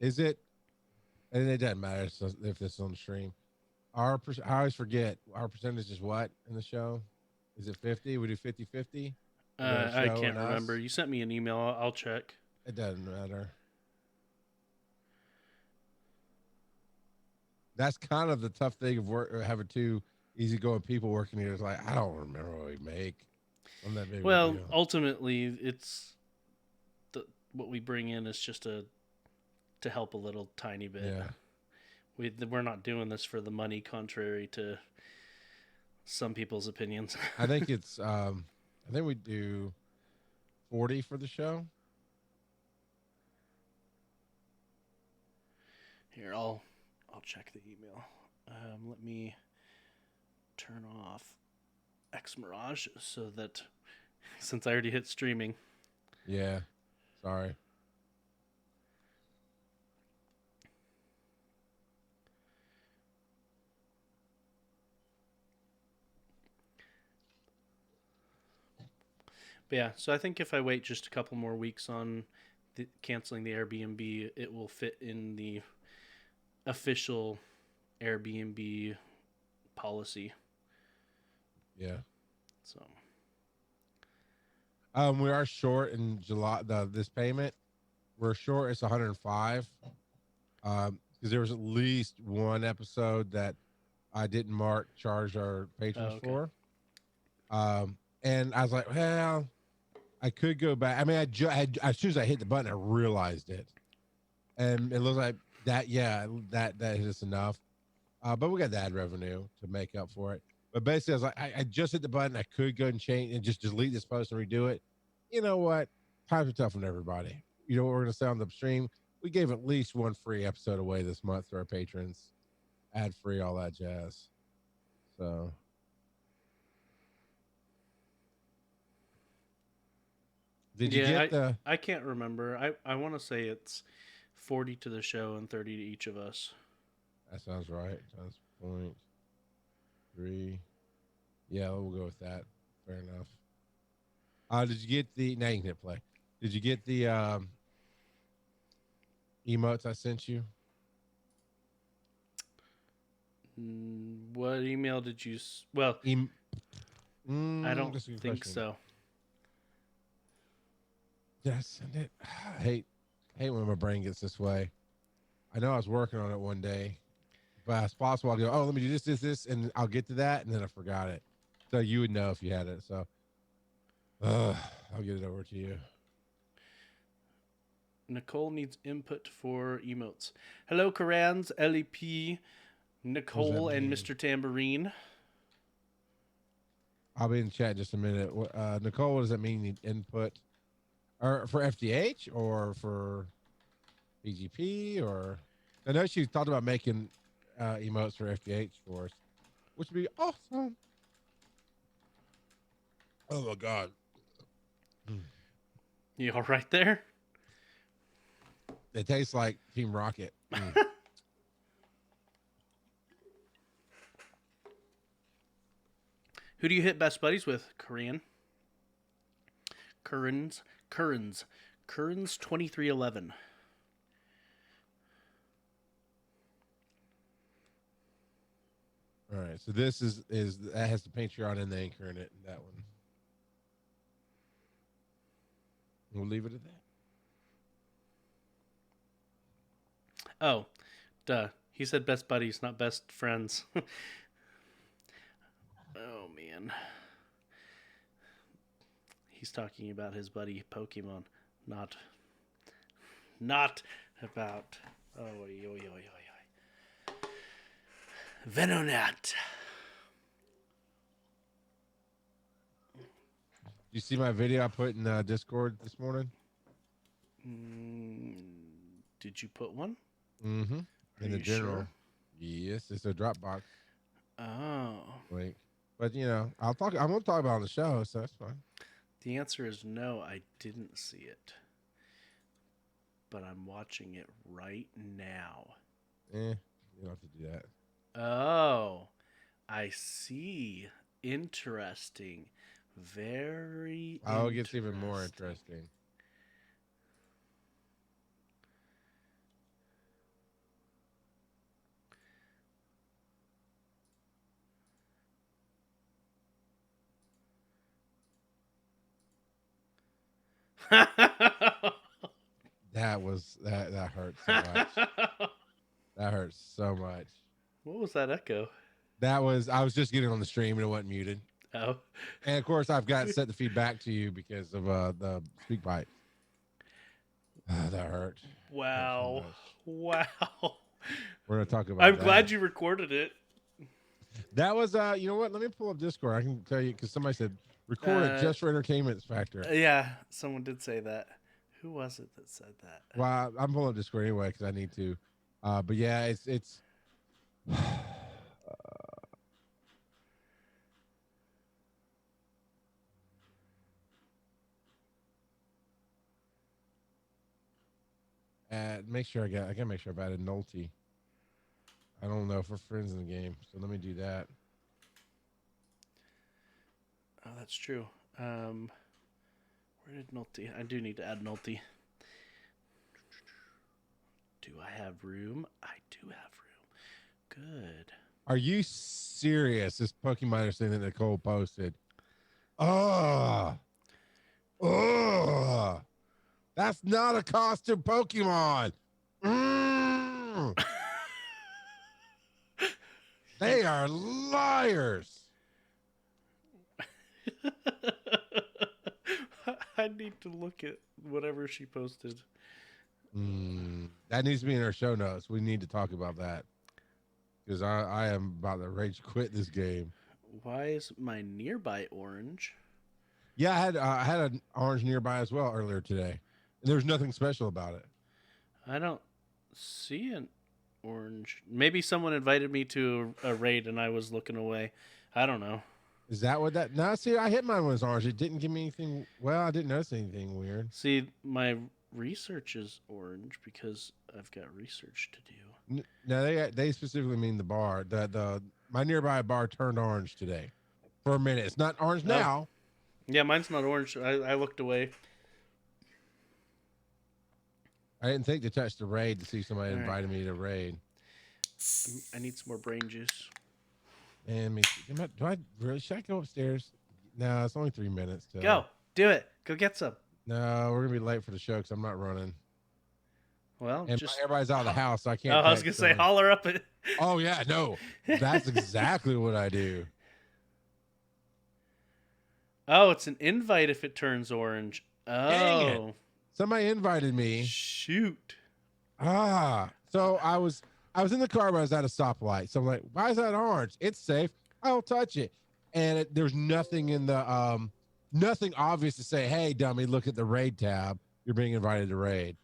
Is it? And it doesn't matter if this is on the stream. I always forget our percentage is what in the show. Is it 50? We do 50-50 for the I show can't and remember. us. You sent me an email. I'll check. It doesn't matter. That's kind of the tough thing of having two easygoing people working here. It's like I don't remember what we make. I'm that big of a Well, deal. ultimately, it's what we bring in is just to help a little tiny bit. Yeah, We're not doing this for the money, contrary to some people's opinions. I think it's. I think we do 40 for the show. Here, I'll check the email. Let me turn off X Mirage so that since I already hit streaming. Yeah, sorry. But yeah, so I think if I wait just a couple more weeks on canceling the Airbnb, it will fit in the official Airbnb policy. Yeah. So We are short in July. This payment we're short. It's 105. Because there was at least one episode that I didn't mark charge our patrons okay. for. And I was like, well, I could go back. I mean, as soon as I hit the button, I realized it, and it looks like that. Yeah, that hit us enough. But we got the ad revenue to make up for it. But basically, I was like, I just hit the button. I could go and change and just delete this post and redo it. You know what? Times are tough on everybody. You know what we're going to say on the stream? We gave at least one free episode away this month to our patrons, ad free, all that jazz. So, did you Yeah, get the? I can't remember. I want to say it's 40 to the show and 30 to each of us. That sounds right. Times 0.3. Yeah, we'll go with that. Fair enough. Did you get the? Now you can hit play. Did you get the emotes I sent you? What email did you? Well, I don't That's a good think question. so. Did I send it? I hate when my brain gets this way. I know I was working on it one day, but it's possible I'll go, oh, let me do this, and I'll get to that, and then I forgot it. So you would know if you had it. So I'll get it over to you. Nicole needs input for emotes. Hello, Karans, LEP, Nicole, and Mr. Tambourine. I'll be in the chat in just a minute. Nicole, what does that mean? You need input or for FDH or for PGP or? I know she talked about making emotes for FDH for us, which would be awesome. Oh my god! You all right there? It tastes like Team Rocket. Who do you hit best buddies with, Korean? Currens 2311. All right, so this is that has the Patreon and the anchor in it. That one. We'll leave it at that. Oh, duh. He said best buddies, not best friends. Oh man. He's talking about his buddy Pokemon, not about Venonat. You see my video I put in Discord this morning? Did you put one? Mm-hmm. Are In the you general. sure? Yes, it's a Dropbox Oh. link. But you know, I'm gonna talk about it on the show, so that's fine. The answer is no, I didn't see it. But I'm watching it right now. You don't have to do that. Oh, I see. Interesting. Very Oh, it gets even more interesting. That was that hurt so much. That hurts so much. What was that echo? That was I was just getting on the stream and it wasn't muted. Oh. And of course I've got set the feedback to you because of the speak pipe. That hurt. Wow. Hurt so Wow. We're gonna talk about I'm that. glad you recorded it. That was you know what? Let me pull up Discord. I can tell you because somebody said record it just for entertainment factor. Yeah, someone did say that. Who was it that said that? Well, I'm pulling up Discord anyway because I need to. But yeah, it's make sure I gotta make sure I've added Nolte. I don't know if we're friends in the game, so let me do that. Oh, that's true. Where did Nolte? I do need to add Nolte. Do I have room? I do have room. Good. Are you serious? This Pokemon thing that Nicole posted. Oh, that's not a costume Pokemon. They are liars. I need to look at whatever she posted. That needs to be in our show notes. We need to talk about that because I am about to rage quit this game. Why is my nearby orange? Yeah, I had an orange nearby as well earlier today, and there's nothing special about it. I don't see an orange. Maybe someone invited me to a raid and I was looking away. I don't know. Is that what that? No, see, I hit mine when it was orange. It didn't give me anything. Well, I didn't notice anything weird. See, my research is orange because I've got research to do. No, they specifically mean the bar. My nearby bar turned orange today for a minute. It's not orange now. Yeah, mine's not orange. I looked away. I didn't think to touch the raid to see somebody invited me to raid. I need some more brain juice. And should I go upstairs? No, it's only 3 minutes. Go. Do it. Go get some. No, we're going to be late for the show because I'm not running. Well, and everybody's out of the house, so I can't. I was going to say, holler up it. Oh, yeah, no. That's exactly what I do. Oh, it's an invite if it turns orange. Oh. Dang it. Somebody invited me. Shoot. So I was in the car, but I was at a stoplight. So I'm like, why is that orange? It's safe. I'll touch it. And there's nothing in the, nothing obvious to say, hey, dummy, look at the raid tab. You're being invited to raid.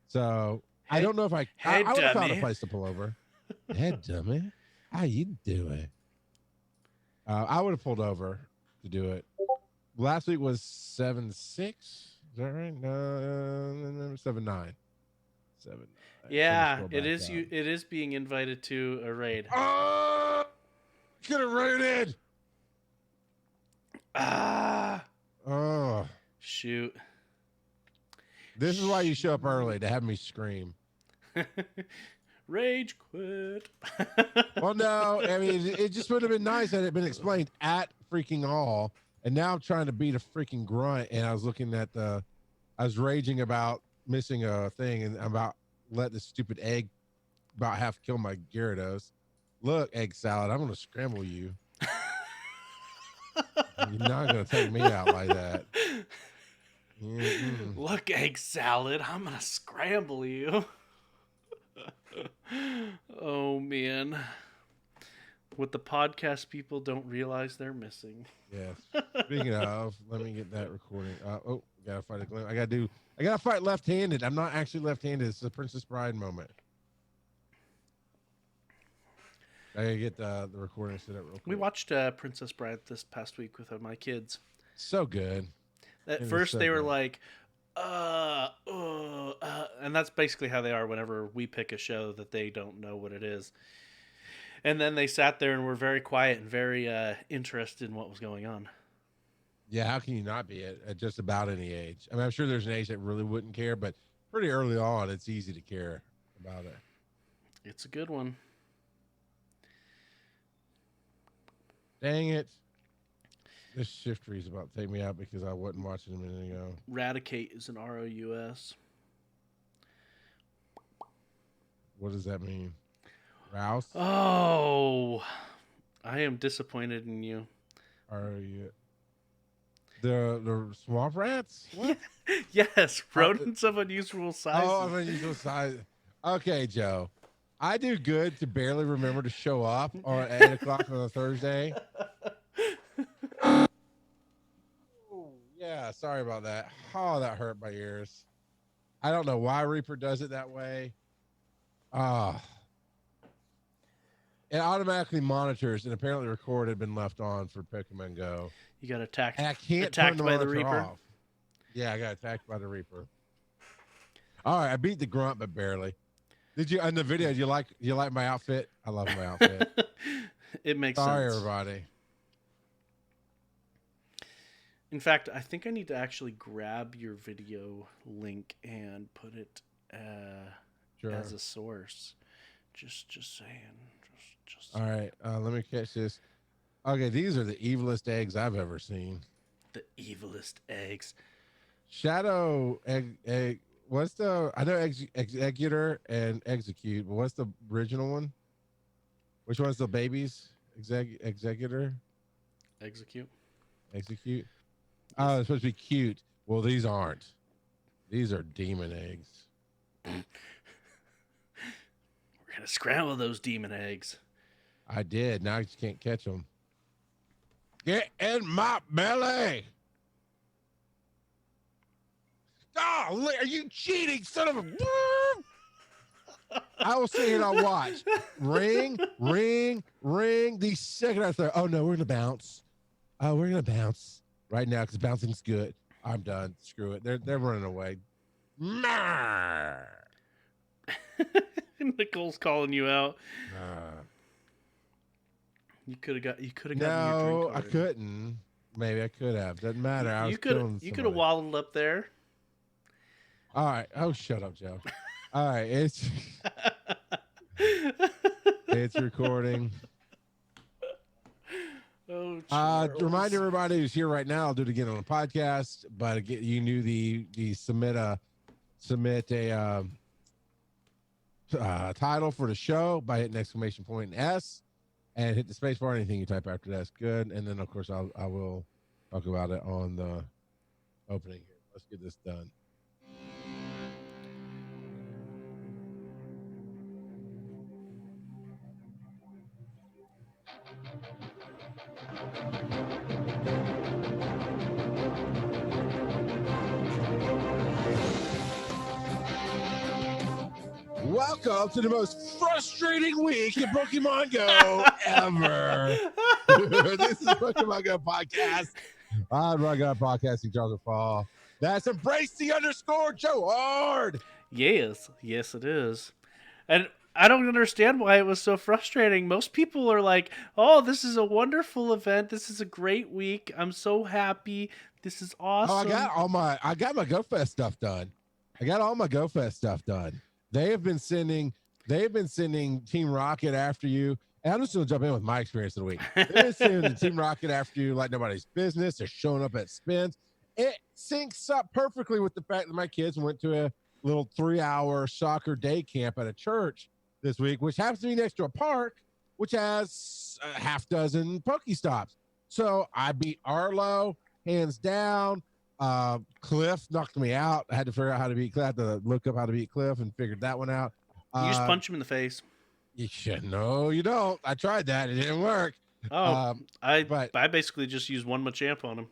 So I don't know if I would have found a place to pull over. Hey, dummy. How you doing? I would have pulled over to do it. Last week was 7-6. Is that right? No, 7-9. 7-9. Yeah, it is. It is being invited to a raid. Oh, get it raided. Oh, shoot. This is why you show up early, to have me scream. Rage quit. Well, no, I mean, it just would have been nice had it been explained at freaking all. And now I'm trying to beat a freaking grunt, and I was looking at I was raging about missing a thing, and about let this stupid egg about half kill my Gyarados. Look, egg salad, I'm going to scramble you. You're not going to take me out like that. Mm-mm. Look, egg salad, I'm going to scramble you. Oh, man. What the podcast people don't realize they're missing. Yes. Speaking of, let me get that recording. Gotta fight a glimpse. I gotta fight left-handed. I'm not actually left-handed. It's a Princess Bride moment. I gotta get the recording set up real quick. We watched Princess Bride this past week with my kids. So good. At first, they were like, and that's basically how they are whenever we pick a show that they don't know what it is. And then they sat there and were very quiet and very interested in what was going on. Yeah, how can you not be at just about any age? I mean, I'm sure there's an age that really wouldn't care, but pretty early on, it's easy to care about it. It's a good one. Dang it. This shiftery's about to take me out because I wasn't watching a minute ago. Radicate is an ROUS. What does that mean? Rouse? Oh, I am disappointed in you. R-O-U. The swamp rats? What? Yes, rodents of unusual sizes. Oh, of unusual size. Okay, Joe. I do good to barely remember to show up at 8 o'clock on a Thursday. Yeah, sorry about that. Oh, that hurt my ears. I don't know why Reaper does it that way. It automatically monitors, and apparently record had been left on for Pokemon Go. You got attacked. And I can't attacked turn by the monitor Reaper. off. Yeah, I got attacked by the Reaper. All right, I beat the grunt, but barely. Did you in the video? You like my outfit? I love my outfit. It makes Sorry, sense. everybody. In fact, I think I need to actually grab your video link and put it as a source. Just saying. Just All right, let me catch this. Okay, these are the evilest eggs I've ever seen. The evilest eggs. Shadow egg. What's the? I know executor and execute, but what's the original one? Which one's the babies? Executor. Execute. Execute. Oh, it's supposed to be cute. Well, these aren't. These are demon eggs. We're gonna scramble those demon eggs. I did. Now I just can't catch them. Get in my belly. Golly, are you cheating, son of a... I will sit here and I'll watch. Ring, ring, ring. The second I start, oh no, we're going to bounce. Oh, we're going to bounce right now because bouncing's good. I'm done. Screw it. They're running away. Nicole's calling you out. You could have gotten your drink No, order. I couldn't. Maybe I could have. Doesn't matter. You could have waddled up there. All right. Oh, shut up, Joe. All right. It's recording. Oh, remind everybody who's here right now. I'll do it again on the podcast. But again, you knew the submit a title for the show by hitting exclamation point and S, and hit the space bar. Anything you type after that's good. And then of course I will talk about it on the opening here. Let's get this done. Welcome to the most frustrating week in Pokemon Go ever. This is Pokemon Go Podcast. I'm Pokemon Go Podcasting Charles Fall. That's Embrace the _ Joe Hard. Yes, it is. And I don't understand why it was so frustrating. Most people are like, "Oh, this is a wonderful event. This is a great week. I'm so happy. This is awesome." Oh, I got my GoFest stuff done. I got all my GoFest stuff done. They've been sending Team Rocket after you. And I'm just going to jump in with my experience of the week. They've been sending Team Rocket after you like nobody's business. They're showing up at spins. It syncs up perfectly with the fact that my kids went to a little 3-hour soccer day camp at a church this week, which happens to be next to a park, which has a half dozen Pokestops. So I beat Arlo, hands down. Cliff knocked me out. I had to figure out how to beat Cliff. I had to look up how to beat Cliff and figured that one out. You just punch him in the face. You should. No, you don't. I tried that. It didn't work. I basically just used one Machamp on him.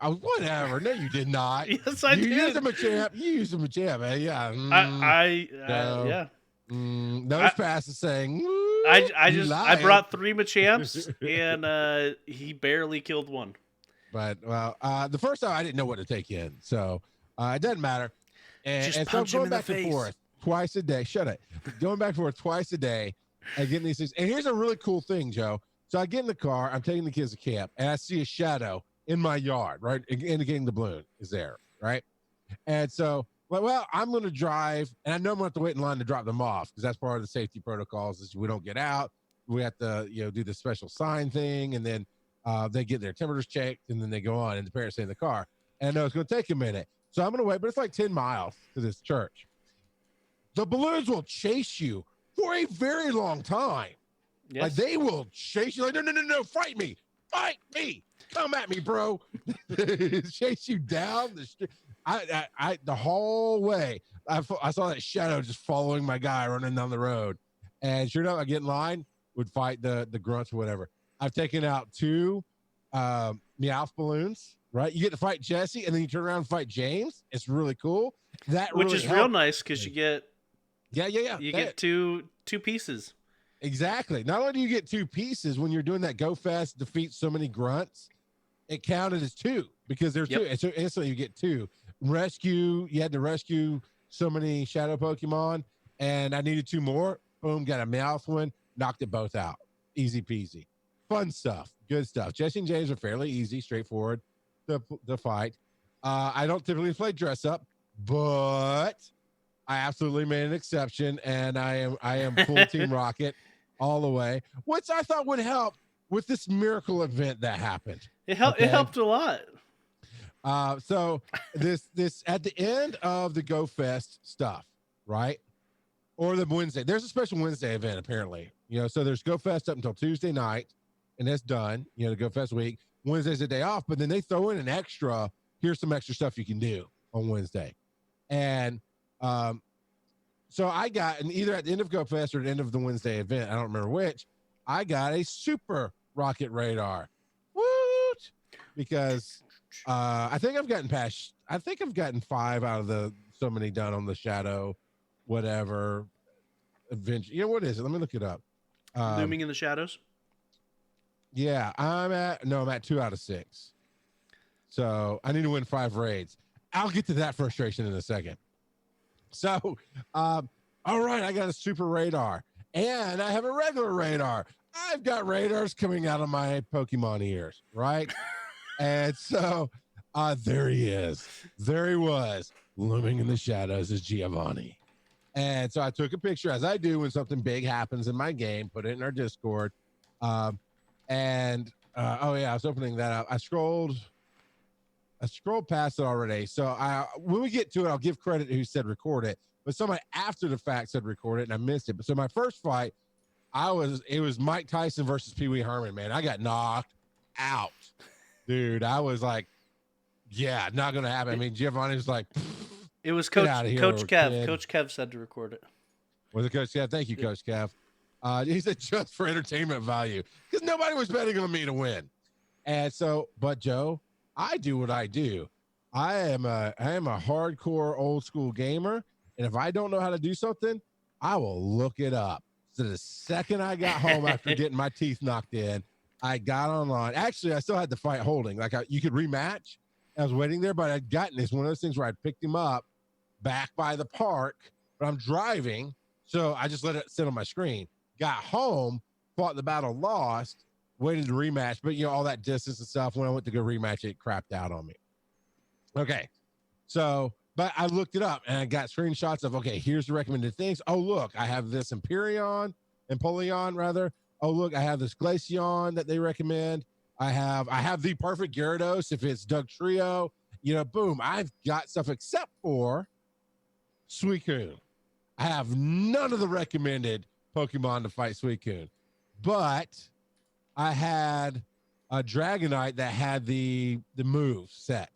Whatever. No, you did not. Yes, I did. You used a Machamp. Man. Yeah. Yeah. Nose pass is saying. I brought 3 Machamps and he barely killed one. But the first time I didn't know what to take in, so it doesn't matter. And so I'm going back and forth twice a day. Shut it. Going back and forth twice a day and getting these things. And here's a really cool thing, Joe. So I get in the car, I'm taking the kids to camp, and I see a shadow in my yard, right, indicating the balloon is there, right? And so, well, I'm going to drive, and I know I'm going to have to wait in line to drop them off because that's part of the safety protocols is we don't get out. We have to, do the special sign thing, and then They get their temperatures checked, and then they go on, and the parents stay in the car. And I know it's going to take a minute. So I'm going to wait, but it's like 10 miles to this church. The balloons will chase you for a very long time. Yes. Like they will chase you like, no, fight me. Come at me, bro. Chase you down the street. I the whole way, I saw that shadow just following my guy running down the road. And sure enough, I get in line, would fight the grunts or whatever. I've taken out 2 Meowth balloons, right? You get to fight Jesse, and then you turn around and fight James. It's really cool. Which is real nice because you get you get two pieces. Exactly. Not only do you get 2 pieces when you're doing that go fast, defeat so many grunts, it counted as 2 because there's 2. And so instantly you get 2. You had to rescue so many shadow Pokemon, and I needed 2 more. Boom, got a Meowth one, knocked it both out. Easy peasy. Fun stuff. Good stuff. Jesse and James are fairly easy, straightforward to fight. I don't typically play dress up, but I absolutely made an exception, and I am full Team Rocket all the way, which I thought would help with this miracle event that happened. It helped. Okay? It helped a lot. So this at the end of the Go Fest stuff, right? Or the Wednesday. There's a special Wednesday event apparently. So there's Go Fest up until Tuesday night, and that's done. The Go Fest week. Wednesday's a day off, but then they throw in an extra. Here's some extra stuff you can do on Wednesday, and so I got, and either at the end of Go Fest or at the end of the Wednesday event, I don't remember which, I got a Super Rocket Radar. Woot! Because I think I've gotten 5 out of the so many done on the Shadow, whatever, adventure. What is it? Let me look it up. Looming in the Shadows? Yeah, I'm at 2 out of 6. So I need to win 5 raids. I'll get to that frustration in a second. So, all right, I got a Super Radar, and I have a regular radar. I've got radars coming out of my Pokemon ears, right? And so, there he is. There he was, looming in the shadows as Giovanni. And so I took a picture, as I do when something big happens in my game, put it in our Discord. I was opening that up. I scrolled past it already. So when we get to it, I'll give credit to who said record it. But somebody after the fact said record it, and I missed it. But so my first fight, it was Mike Tyson versus Pee Wee Herman, man. I got knocked out. Dude, I was like, yeah, not going to happen. I mean, Giovanni was like, it was Coach Kev. Kid. Coach Kev said to record it. Was it Coach Kev? Thank you, Coach Kev. He said just for entertainment value because nobody was betting on me to win. And so, but Joe, I do what I do. I am a hardcore old school gamer. And if I don't know how to do something, I will look it up. So the second I got home after getting my teeth knocked in, I got online. Actually, I still had to fight holding. You could rematch. I was waiting there, but I'd gotten this one of those things where I picked him up back by the park, but I'm driving. So I just let it sit on my screen. Got home, fought the battle, lost, waited to rematch. But, all that distance and stuff, when I went to go rematch, it crapped out on me. Okay. So, but I looked it up and I got screenshots of, okay, here's the recommended things. Oh, look, I have this Empoleon. Oh, look, I have this Glaceon that they recommend. I have the perfect Gyarados if it's Doug Trio. Boom, I've got stuff except for Suicune. I have none of the recommended Pokemon to fight Suicune. But I had a Dragonite that had the move set.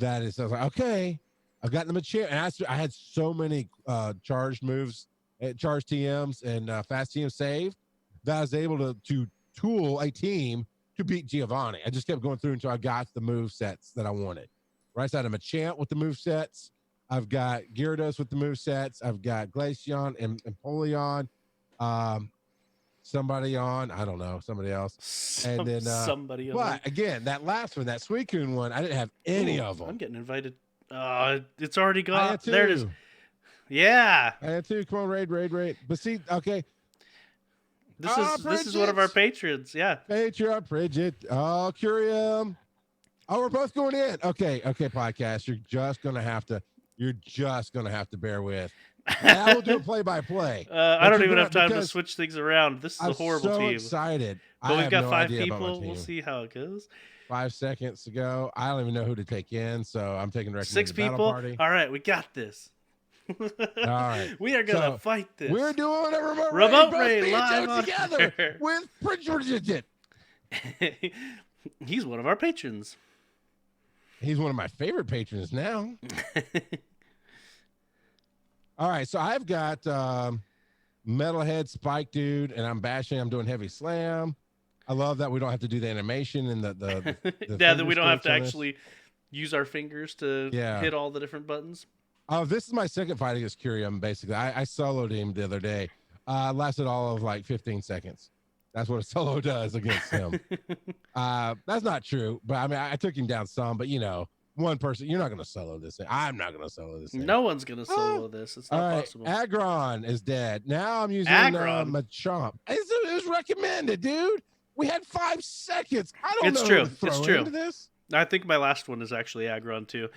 I was like, okay, I've gotten them a chair. And I had so many charged moves, charged TMs and fast TMs saved that I was able to tool a team to beat Giovanni. I just kept going through until I got the move sets that I wanted. Right, so I had a Machamp with the move sets. I've got Gyarados with the move sets. I've got Glaceon and Empoleon. Somebody else. And then somebody else. But again, that last one, that Suicune one, I didn't have any of them. I'm getting invited. It's already gone. There it is. Yeah. I had 2. Come on, raid. But see, okay. This is one of our patrons. Yeah. Patreon, Bridget. Oh, Curium. Oh, we're both going in. Okay, podcast. You're just gonna have to bear with. I will do a play-by-play. I don't even have time to switch things around. This is a horrible so team. Excited. But we've got 5 idea people. We'll see how it goes. 5 seconds to go. I don't even know who to take in, so I'm taking the 6 people. Party. All right, we got this. All right, we are gonna fight this. We're doing a remote raid live together with Bridget. He's one of our patrons. He's one of my favorite patrons now. All right, so I've got Metalhead Spike Dude, and I'm bashing. I'm doing heavy slam. I love that we don't have to do the animation and the yeah, that we don't have to actually use our fingers to hit all the different buttons. Oh, this is my second fight against Curium, basically. I soloed him the other day. Lasted all of like 15 seconds. That's what a solo does against him. That's not true, but I mean, I took him down some, but you know, one person, you're not going to solo this thing. I'm not going to solo this thing. No one's going to solo this. It's not possible. Aggron is dead. Now I'm using Machamp. It was recommended, dude. We had 5 seconds. I don't know. It's true. This. I think my last one is actually Aggron too,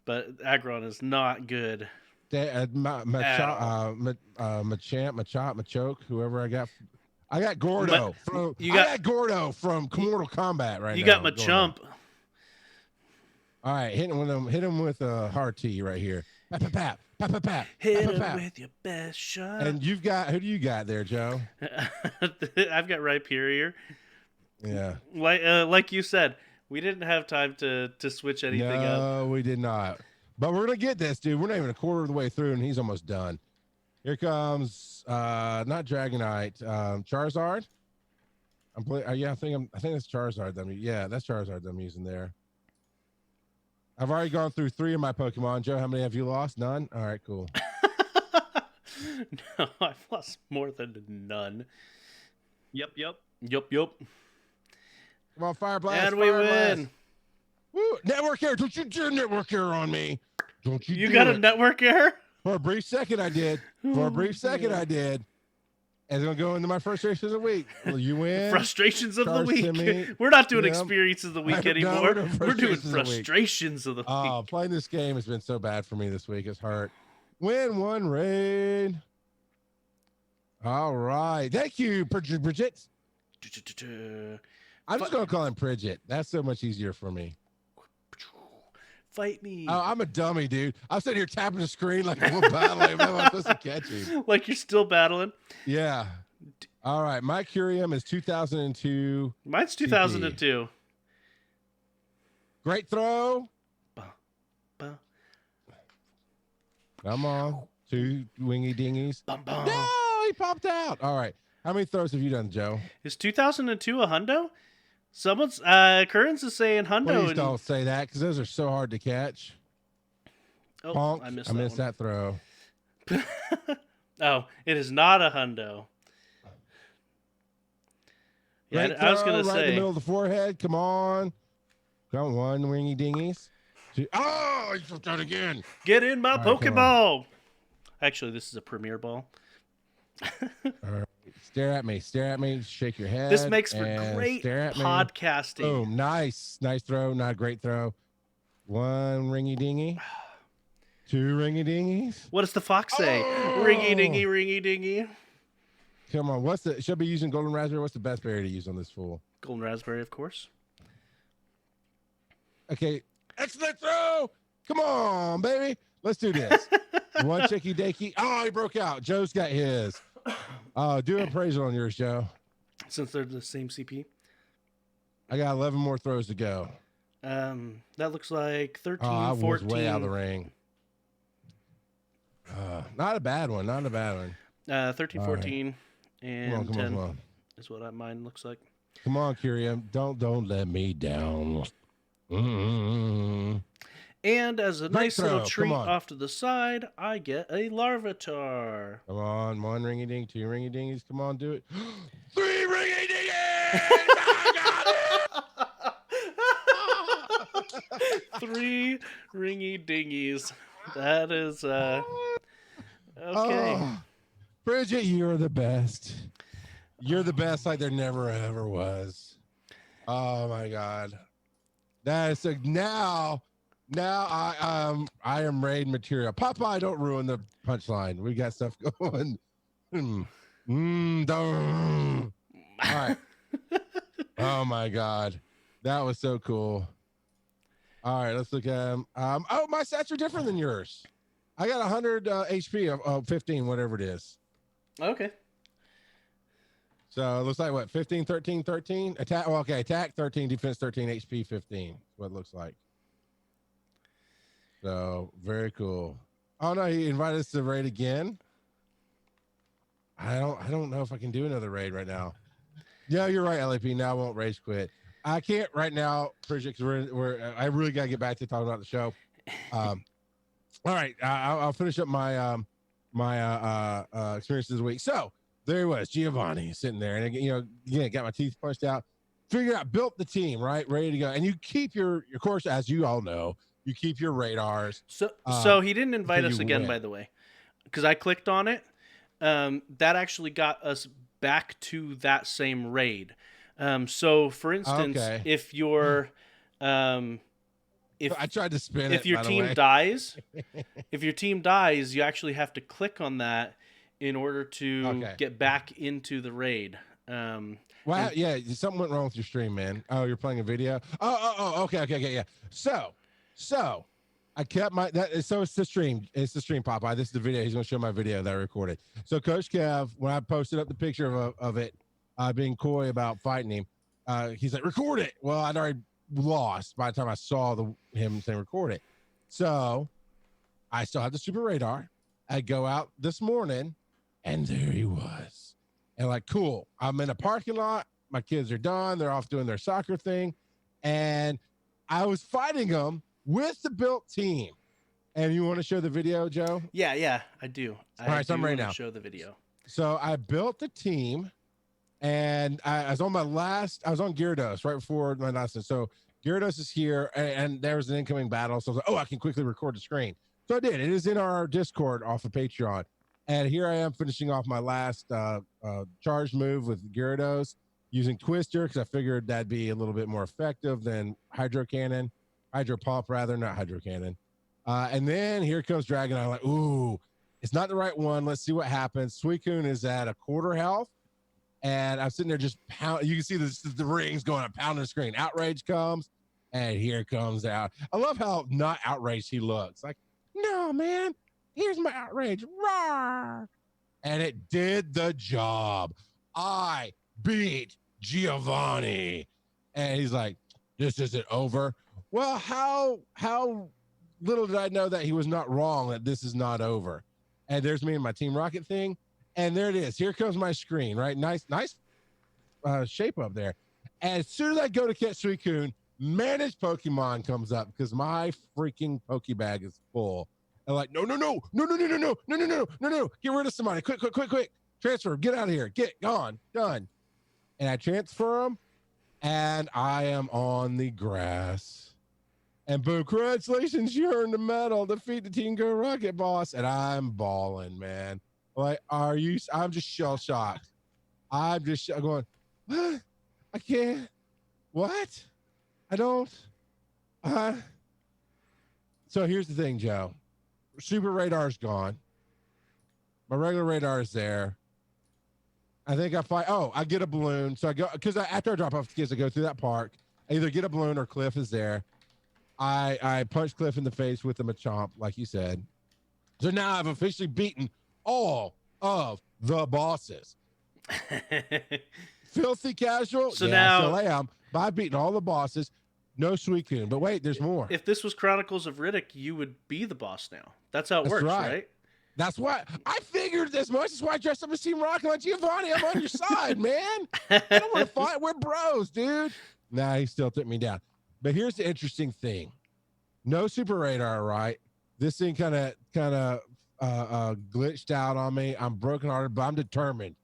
but Aggron is not good. Machamp, Machoke, whoever I got. I got Gordo. I got Gordo from Mortal Kombat right now. You got Machamp. All right, hit him with a hard T right here. Pap. Hit him with your best shot. And who do you got there, Joe? I've got Rhyperior. Yeah. Like you said, we didn't have time to switch anything up. No, we did not. But we're gonna get this, dude. We're not even a quarter of the way through, and he's almost done. Here comes not Dragonite, Charizard. I think that's Charizard. That's Charizard that I'm using there. I've already gone through 3 of my Pokemon. Joe, how many have you lost? None? All right, cool. No, I've lost more than none. Yep. Come on, Fire Blast. And we win. Woo! Network error. Don't you dare network error on me. Don't you You got a network error? For a brief second, I did. And it's going to go into my frustrations of the week. Will you win? Frustrations of the week. We're not doing experiences of the week anymore. We're doing frustrations of the week. Oh, playing this game has been so bad for me this week. It's hurt. Win 1 raid. All right. Thank you, Bridget. I'm just going to call him Bridget. That's so much easier for me. Fight me. Oh, I'm a dummy, dude. I'm sitting here tapping the screen like I'm battling. I'm supposed to catch him. Like you're still battling? Yeah. All right. My Curium is 2002. Mine's 2002. Great throw. Come on. 2 wingy dingies. No, he popped out. All right. How many throws have you done, Joe? Is 2002 a hundo? Someone's Currents is saying hundo. Please don't say that because those are so hard to catch. Oh, Honk. I missed that throw. Oh, it is not a hundo. Yeah, I was gonna say right in the middle of the forehead. Come on. Got 1 wingy dingies. 2. Oh, he flipped out again. Get in my Pokeball. Actually, this is a Premier Ball. All right. Stare at me, shake your head. This makes for great podcasting. Boom, nice throw, not a great throw. 1 ringy dingy. 2 ringy dingies. What does the fox say? Oh! Ringy dingy. Come on, should I be using golden raspberry? What's the best berry to use on this fool? Golden raspberry, of course. Okay, excellent throw. Come on, baby. Let's do this. 1 chicky dakey. Oh, he broke out. Joe's got his. Do an appraisal on yours, Joe. Since they're the same CP. I got 11 more throws to go. That looks like 13, I 14. was way out of the ring. Not a bad one. 13, 14, right. and 10 come on. is what mine looks like. Come on, Curium. Don't let me down. Mm-hmm. And as a nice little treat off to the side, I get a Larvitar. Come on, 1 ringy ding, 2 ringy dingies. Come on, do it. 3 ringy dingies! I got it! 3 ringy dingies. That is okay. Oh, Bridget, you're the best. You're the best like there never ever was. Oh my God. That is now Now I am raid material. Popeye, don't ruin the punchline. We got stuff going. All right. Oh my god, that was so cool. All right, let's look at him. Oh, my stats are different than yours. I got 100 HP of 15, whatever it is. Okay. So it looks like what, 15, 13, 13? Attack. Well, okay, attack 13, defense 13, HP 15. That's what it looks like. So very cool. Oh no, he invited us to raid again. I don't know if I can do another raid right now. Yeah, you're right, LAP. Now I won't rage quit. I can't right now, because I really gotta get back to talking about the show. All right, I'll finish up my my experience this week. So there he was, Giovanni, sitting there, and again, got my teeth punched out. Figured out, built the team, right, ready to go. And you keep your course, as you all know, you keep your radars. So he didn't invite us again, by the way, because I clicked on it. That actually got us back to that same raid. So for instance, if you're if I tried to spin if your team dies, if your team dies, you actually have to click on that in order to get back into the raid. Well, yeah, something went wrong with your stream, man. Oh, you're playing a video. Okay, yeah. So I kept my so it's the stream. It's the stream, Popeye. This is the video. He's gonna show my video that I recorded. So Coach Kev, when I posted up the picture of it, being coy about fighting him, he's like, record it. Well, I'd already lost by the time I saw him saying record it. So I still had the super radar. I go out this morning, and there he was. And like, cool. I'm in a parking lot. My kids are done. They're off doing their soccer thing. And I was fighting them with the built team. And you want to show the video, Joe? Yeah, I do. All right, so I'm ready now. Show the video. So I built the team, and I was on Gyarados right before my last one. So Gyarados is here, and there was an incoming battle. So I was like, I can quickly record the screen. So I did. It is in our Discord off of Patreon. And here I am finishing off my last charge move with Gyarados using Twister, because I figured that'd be a little bit more effective than Hydro Pump rather, not Hydro Cannon. And then here comes Dragon. I'm like, ooh, it's not the right one. Let's see what happens. Suicune is at a quarter health, and I'm sitting there just pound. You can see the rings going up, pounding the screen. Outrage comes, and here comes out. I love how not outraged he looks. Like, no, man. Here's my outrage. Roar! And it did the job. I beat Giovanni. And he's like, this isn't over. Well, how little did I know that he was not wrong, that this is not over. And there's me and my Team Rocket thing. And there it is. Here comes my screen, right? Nice shape up there. And as soon as I go to catch Suicune, managed Pokemon comes up because my freaking Pokebag is full. I'm like, no. Get rid of somebody. Quick. Transfer. Get out of here. Get gone. Done. And I transfer him, and I am on the grass. And boom, congratulations, you earned the medal. Defeat the Team Go Rocket boss. And I'm balling, man. Like, I'm just shell shocked. I'm just going, what? I can't. What? I don't. So here's the thing, Joe. Super radar's gone. My regular radar is there. I think I get a balloon. So I go, because after I drop off the kids, I go through that park. I either get a balloon or Cliff is there. I punch Cliff in the face with a Machamp, like you said. So now I've officially beaten all of the bosses. Filthy casual. So now, still am. But I've beaten all the bosses. No Suicune. But wait, there's more. If this was Chronicles of Riddick, you would be the boss now. That's how it works, right? That's what I figured as much. That's why I dressed up as Team Rocket. Like, Giovanni, I'm on your side, man. I don't want to fight. We're bros, dude. Nah, he still took me down. But here's the interesting thing. No super radar, right? This thing kind of glitched out on me. I'm brokenhearted, but I'm determined.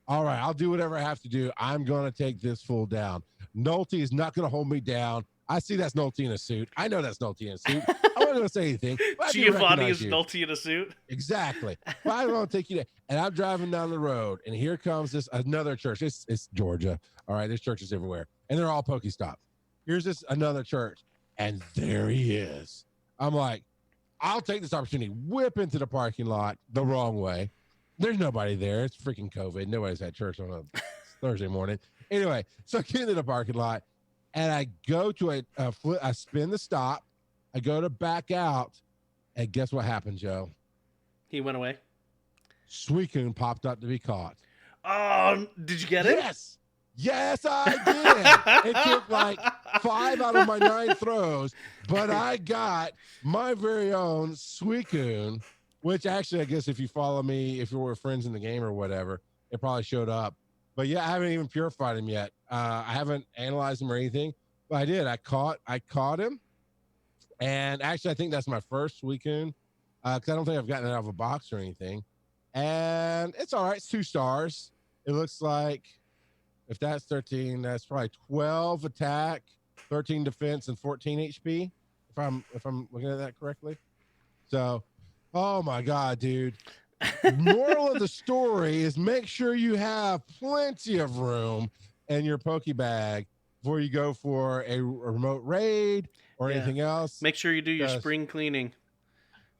All right, I'll do whatever I have to do. I'm going to take this fool down. Nolte is not going to hold me down. I see that's Nolte in a suit. I know that's Nolte in a suit. I wasn't going to say anything. Giovanni is Nolte in a suit. Exactly. But I'm going to take you down. And I'm driving down the road, and here comes another church. It's Georgia. All right, there's churches everywhere. And they're all Pokestops. Here's another church. And there he is. I'm like, I'll take this opportunity. Whip into the parking lot the wrong way. There's nobody there. It's freaking COVID. Nobody's at church on a Thursday morning. Anyway, so I get into the parking lot and I go to I spin the stop. I go to back out. And guess what happened, Joe? He went away. Suicune popped up to be caught. Oh, did you get it? Yes. Yes, I did. It took like 5 out of my 9 throws, but I got my very own Suicune, which actually, I guess if you follow me, if you were friends in the game or whatever, it probably showed up. But yeah, I haven't even purified him yet. I haven't analyzed him or anything, but I did. I caught him. And actually, I think that's my first Suicune because I don't think I've gotten it out of a box or anything. And it's all right. It's 2 stars. It looks like if that's 13, that's probably 12 attack, 13 defense, and 14 HP. If I'm looking at that correctly. So, oh my God, dude. Moral of the story is make sure you have plenty of room in your Pokebag before you go for a remote raid or anything else. Make sure you do your spring cleaning.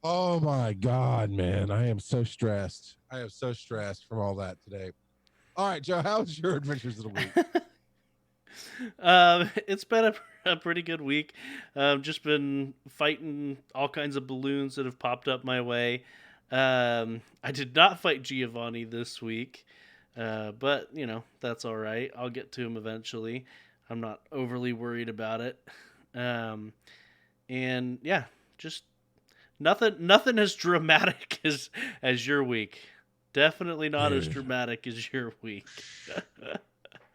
Oh my God, man. I am so stressed. I am so stressed from all that today. All right, Joe, how's your adventures of the week? It's been a pretty good week. Just been fighting all kinds of balloons that have popped up my way. I did not fight Giovanni this week, but that's all right. I'll get to him eventually. I'm not overly worried about it. And yeah, just nothing as dramatic as your week. Definitely not as dramatic as your week.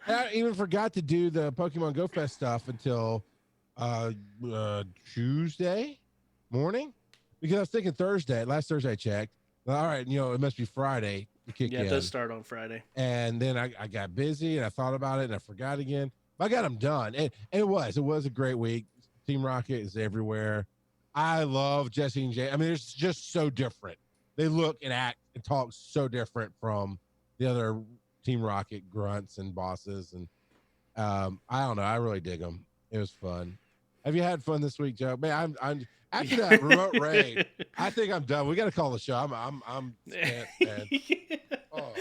I even forgot to do the Pokemon Go Fest stuff until Tuesday morning because I was thinking Thursday. Last Thursday I checked. Well, all right, it must be Friday to kick in. Yeah, it does start on Friday. And then I got busy and I thought about it and I forgot again. But I got them done. And it was a great week. Team Rocket is everywhere. I love Jesse and Jay. I mean, they're just so different. They look and act and talk so different from the other Team Rocket grunts and bosses. And I don't know. I really dig them. It was fun. Have you had fun this week, Joe? Man, I'm after that remote raid. I think I'm done. We got to call the show. I'm spent, man. Oh.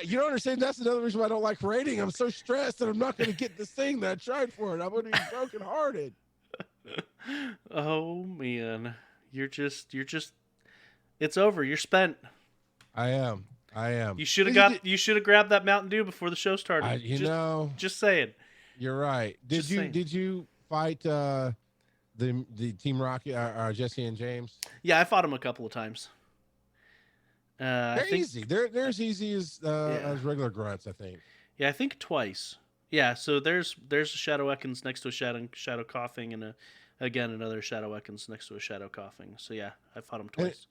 You don't understand. That's another reason why I don't like raiding. I'm so stressed that I'm not going to get this thing that I tried for it. I'm going to be brokenhearted. Oh man, you're just. It's over. You're spent. I am. You should have grabbed that Mountain Dew before the show started. Just saying. You're right. Did you fight the Team Rocket, Jesse and James? Yeah, I fought him a couple of times. They're easy. They're as easy as regular grunts, I think. Yeah, I think twice. Yeah, so there's a Shadow Ekans next to a Shadow Coughing, and another Shadow Ekans next to a Shadow Coughing. So yeah, I fought him twice.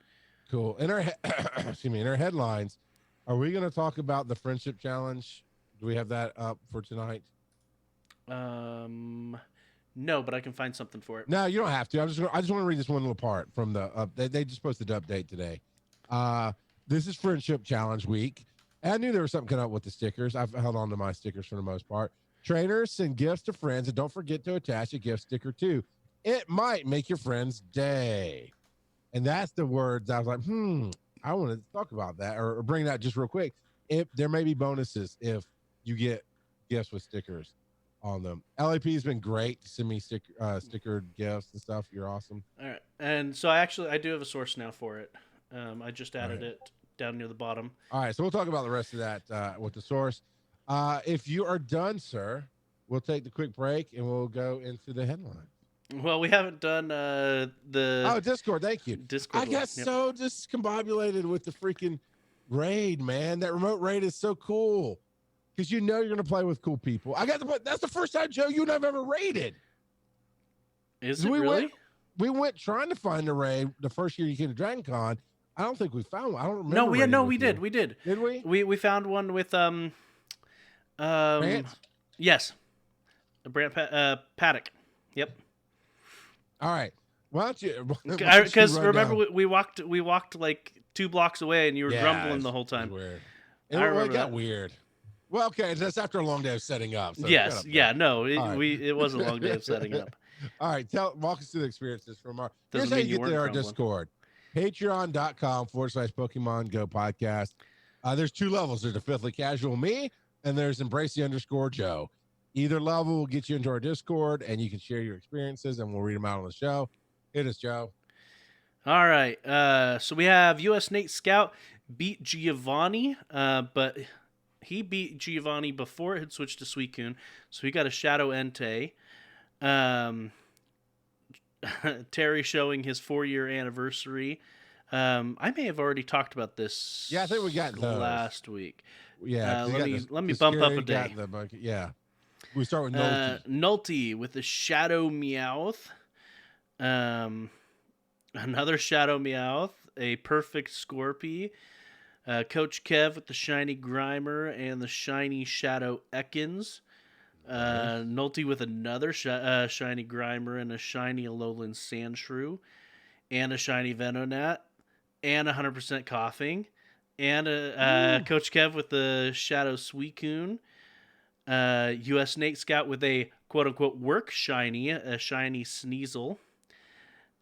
Cool. In our in our headlines, are we going to talk about the friendship challenge? Do we have that up for tonight? No, but I can find something for it. No, you don't have to. I just want to read this one little part from the they just posted the update today. This is friendship challenge week. And I knew there was something coming up with the stickers. I've held on to my stickers for the most part. Trainers send gifts to friends, and don't forget to attach a gift sticker too. It might make your friend's day. And that's the words I was like, I want to talk about that or bring that just real quick. If there may be bonuses if you get gifts with stickers on them. LAP has been great to send me stickered gifts and stuff. You're awesome. All right. And so I do have a source now for it. I just added it down near the bottom. All right. So we'll talk about the rest of that with the source. If you are done, sir, we'll take the quick break and we'll go into the headline. Well, we haven't done Discord. Thank you. Discord. I got so discombobulated with the freaking raid, man. That remote raid is so cool because you're going to play with cool people. That's the first time, Joe, you and I've ever raided. Is it really? We went trying to find a raid the first year you came to Dragon Con. I don't think we found one. I don't remember. We did. We did. Did we? We found one with Brant? Yes, Brant Paddock. Yep. All right. Why don't you? Because remember we walked like 2 blocks away and you were grumbling the whole time. Weird. It got weird. Well, okay, that's after a long day of setting up. So yes. Yeah. No. It was a long day of setting up. All right, walk us through the experiences from our. Doesn't Here's how mean you you get weren't to our crumbling. Discord. Patreon.com/Pokemon Go Podcast. There's 2 levels. There's the Fifthly Casual me, and there's Embrace_Joe. Either level will get you into our Discord, and you can share your experiences, and we'll read them out on the show. Hit us, Joe. All right. So we have U.S. Nate Scout beat Giovanni, but he beat Giovanni before it had switched to Suicune, so he got a Shadow Entei. Terry showing his 4-year anniversary. I may have already talked about this. Yeah, I think we got those last week. Yeah, let me bump up a day. Yeah, we start with Nolte. Nolte with the Shadow Meowth. Another Shadow Meowth, a perfect Scorpy. Coach Kev with the shiny Grimer and the shiny Shadow Ekans. Nice. Nolte with another shiny Grimer and a shiny Alolan Sandshrew. And a shiny Venonat. And 100% Coughing. And Coach Kev with the Shadow Suicune. U.S. Nate Scout with a quote-unquote work shiny, a shiny Sneasel.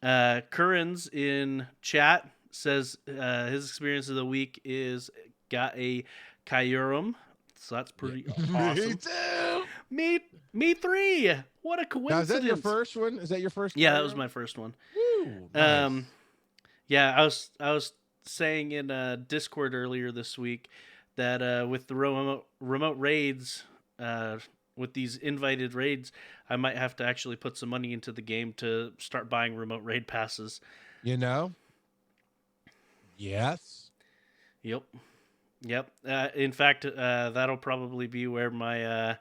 Currens in chat says his experience of the week is got a Kyurem, so that's pretty awesome. Me too. Me three. What a coincidence! Now, is that your first one? Is that your first? Yeah, that was my first one. Woo, nice. Yeah, I was saying in Discord earlier this week that with the remote raids, with these invited raids, I might have to actually put some money into the game to start buying remote raid passes. You know? Yes. Yep. In fact, that'll probably be where my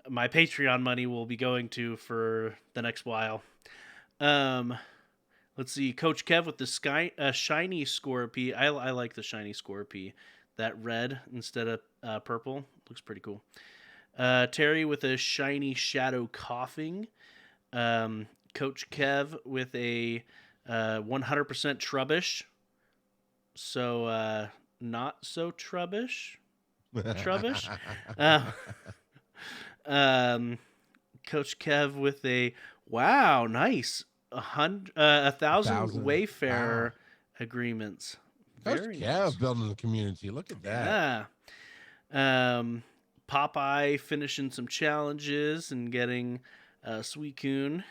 my Patreon money will be going to for the next while. Let's see, Coach Kev with the shiny Scorpy. I like the shiny Scorpy. That red instead of purple looks pretty cool. Terry with a shiny Shadow Coughing. Coach Kev with a 100% Trubbish. So, not so Trubbish. Coach Kev with a, wow, nice. 1,000 Wayfarer agreements. Coach Very Kev nice. building the community. Look at that. Yeah. Popeye finishing some challenges and getting Suicune.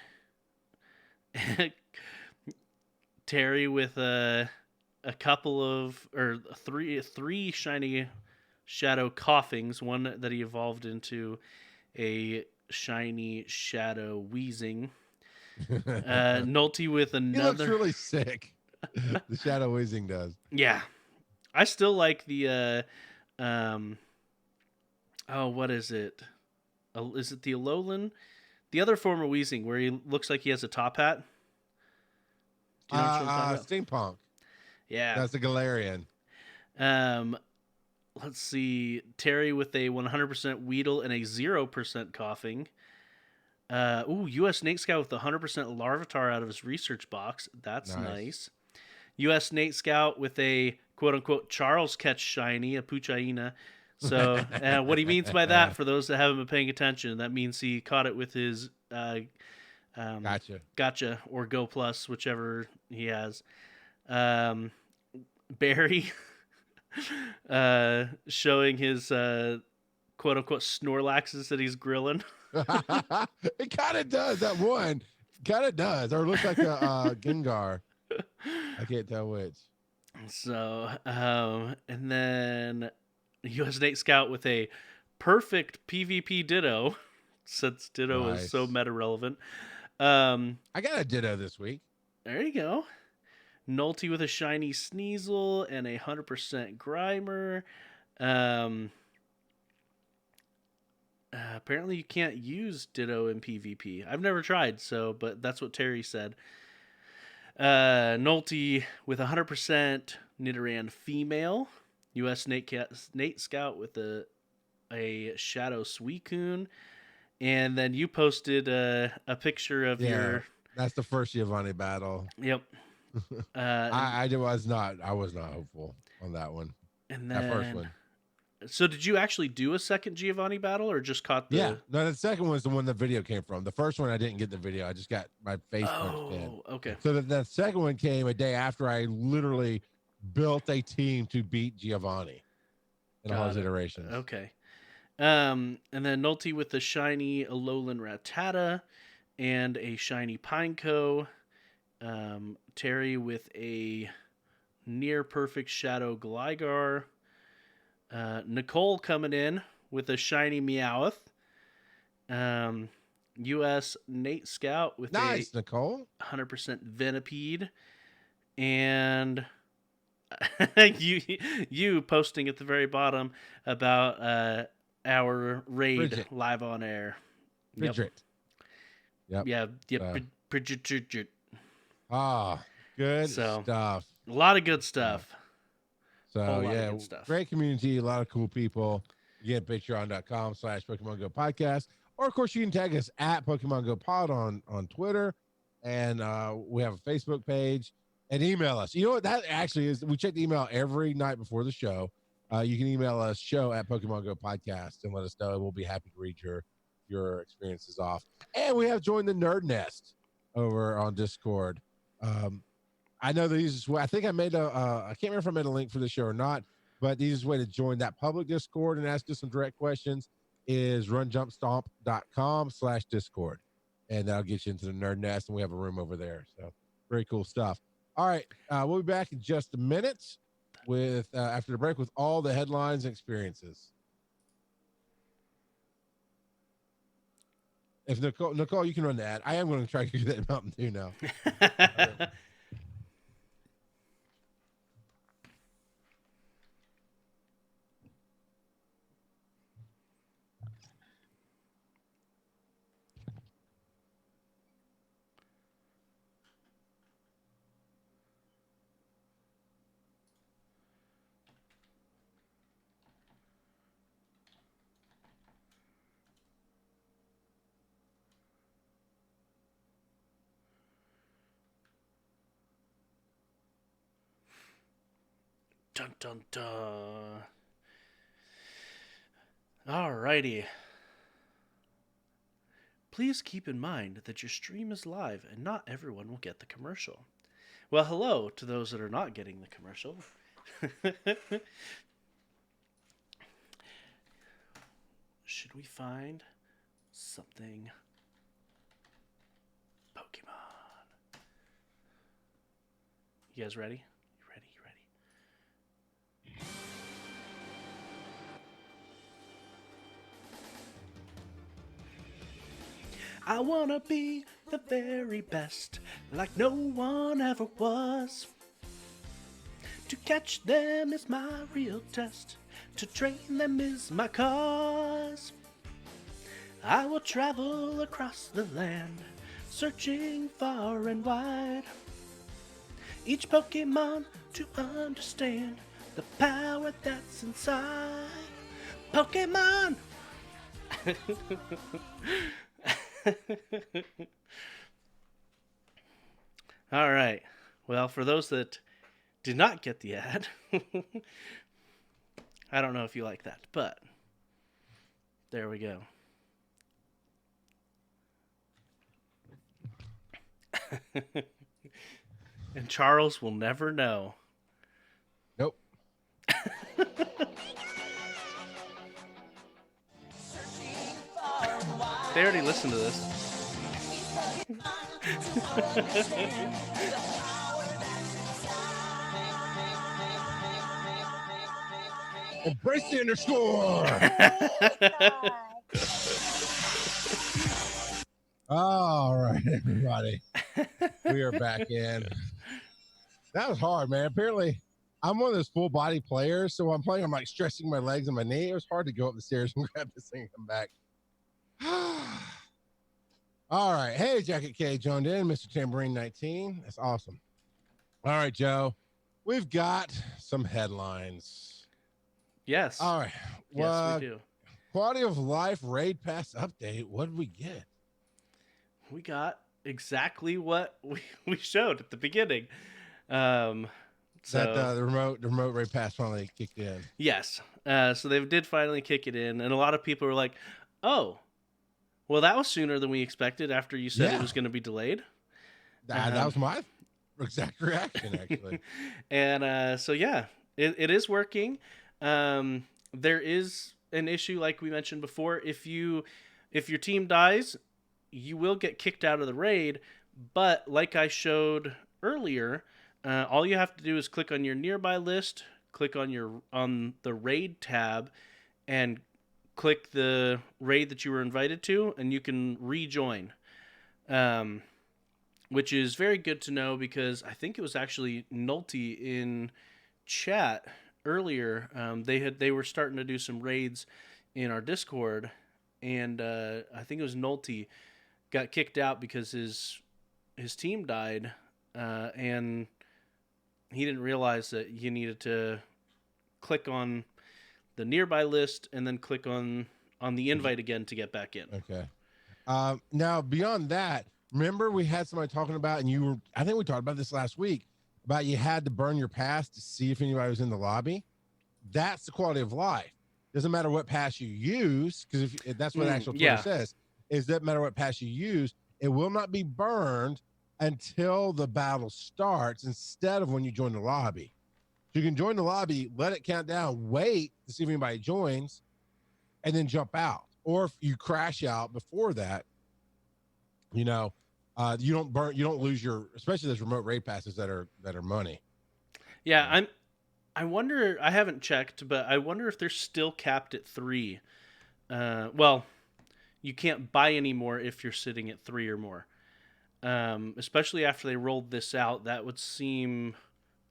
Terry with a couple of, or three shiny Shadow Coughings. One that he evolved into a shiny Shadow Wheezing. Nolte with another. He looks really sick. The Shadow Wheezing does. Yeah, I still like the oh, what is it? Is it the Alolan? The other form of Wheezing where he looks like he has a top hat. Do you know what I'm talking about? Steampunk. Yeah, that's the Galarian. Let's see. Terry with a 100% Weedle and a 0% Coughing. U.S. Nate Scout with 100% Larvitar out of his research box. That's nice. U.S. Nate Scout with a quote-unquote Charles Catch shiny, a Puchaina. So what he means by that, for those that haven't been paying attention, that means he caught it with his Gotcha, or Go Plus, whichever he has. Barry showing his quote-unquote Snorlaxes that he's grilling. It kind of does, that one. Kind of does. Or it looks like a Gengar. I can't tell which. So, and then U.S. Nate Scout with a perfect PvP Ditto, since Ditto is so meta-relevant. I got a Ditto this week. There you go. Nolte with a shiny Sneasel and a 100% Grimer. Apparently you can't use Ditto in PvP. I've never tried, but that's what Terry said. Nolte with 100% Nidoran female. U.S. Nate Scout with a Shadow Suicune. And then you posted a picture of your... That's the first Giovanni battle. Yep. I was not hopeful on that one. And then that first one. So did you actually do a second Giovanni battle, or just caught the? Yeah, no, the second one is the one the video came from. The first one I didn't get the video. I just got my face punched in. Oh, okay. So the second one came a day after I literally built a team to beat Giovanni in all his iterations. Okay. And then Nulty with the shiny Alolan Rattata and a shiny Pineco. Terry with a near perfect Shadow Gligar. Nicole coming in with a shiny Meowth. US Nate Scout with nice, Nicole. 100% Venipede. And you posting at the very bottom about our raid Bridget. live on air. Bridget. Yep. Yeah. Bridget. Ah, good stuff. A lot of good stuff. So yeah, great community, a lot of cool people. Again, patreon.com/Pokemon Go Podcast. Or of course you can tag us at Pokemon Go Pod on Twitter. And we have a Facebook page. And email us. You know what that actually is? We check the email every night before the show. You can email us show@Pokemon Go Podcast and let us know. We'll be happy to read your experiences off. And we have joined the Nerd Nest over on Discord. I know the easiest way. I think I made I can't remember if I made a link for the show or not, but the easiest way to join that public Discord and ask us some direct questions is runjumpstomp.com/Discord. And that'll get you into the Nerd Nest, and we have a room over there. So very cool stuff. All right, we'll be back in just a minute with after the break with all the headlines and experiences. If Nicole, you can run the ad. I am going to try to get that Mountain Dew now. Dun dun dun. Alrighty. Please keep in mind that your stream is live and not everyone will get the commercial. Well, hello to those that are not getting the commercial. Should we find something Pokemon? You guys ready? I wanna be the very best, like no one ever was. To catch them is my real test, to train them is my cause. I will travel across the land, searching far and wide. Each Pokemon to understand the power that's inside. Pokemon! All right. Well, for those that did not get the ad, I don't know if you like that, but there we go. And Charles will never know. Nope. They already listened to this. Embrace the underscore. All right, everybody. We are back in. That was hard, man. Apparently, I'm one of those full body players, so I'm playing. I'm like stretching my legs and my knee. It was hard to go up the stairs and grab this thing and come back. All right. Hey, Jacket K joined in, Mr. Tambourine 19. That's awesome. All right, Joe. We've got some headlines. Yes. All right. Yes, we do. Quality of life raid pass update. What did we get? We got exactly what we showed at the beginning. That So the remote raid pass finally kicked in. yes, so they did finally kick it in, and a lot of people were like, "Oh, well, that was sooner than we expected." After you said it Yeah, was going to be delayed, that was my exact reaction actually. and so yeah, it is working. There is an issue, like we mentioned before. If your team dies, you will get kicked out of the raid. But like I showed earlier, all you have to do is click on your nearby list, click on the raid tab, and click the raid that you were invited to, and you can rejoin. Um, which is very good to know because I think it was actually Nulty in chat earlier. They were starting to do some raids in our Discord, and I think it was Nulty got kicked out because his team died, and he didn't realize that you needed to click on the nearby list and then click on the invite again to get back in. Okay. Now beyond that, remember we had somebody talking about, and I think we talked about this last week, about you had to burn your pass to see if anybody was in the lobby. That's the quality of life. Doesn't matter what pass you use, because if that's what actual Twitter says, is that matter what pass you use, it will not be burned until the battle starts instead of when you join the lobby. So you can join the lobby, let it count down, wait to see if anybody joins, and then jump out. Or if you crash out before that, you don't lose your, especially those remote raid passes that are money. Yeah, I wonder, I haven't checked, but I wonder if they're still capped at 3. Well, you can't buy any more if you're sitting at 3 or more. Especially after they rolled this out, that would seem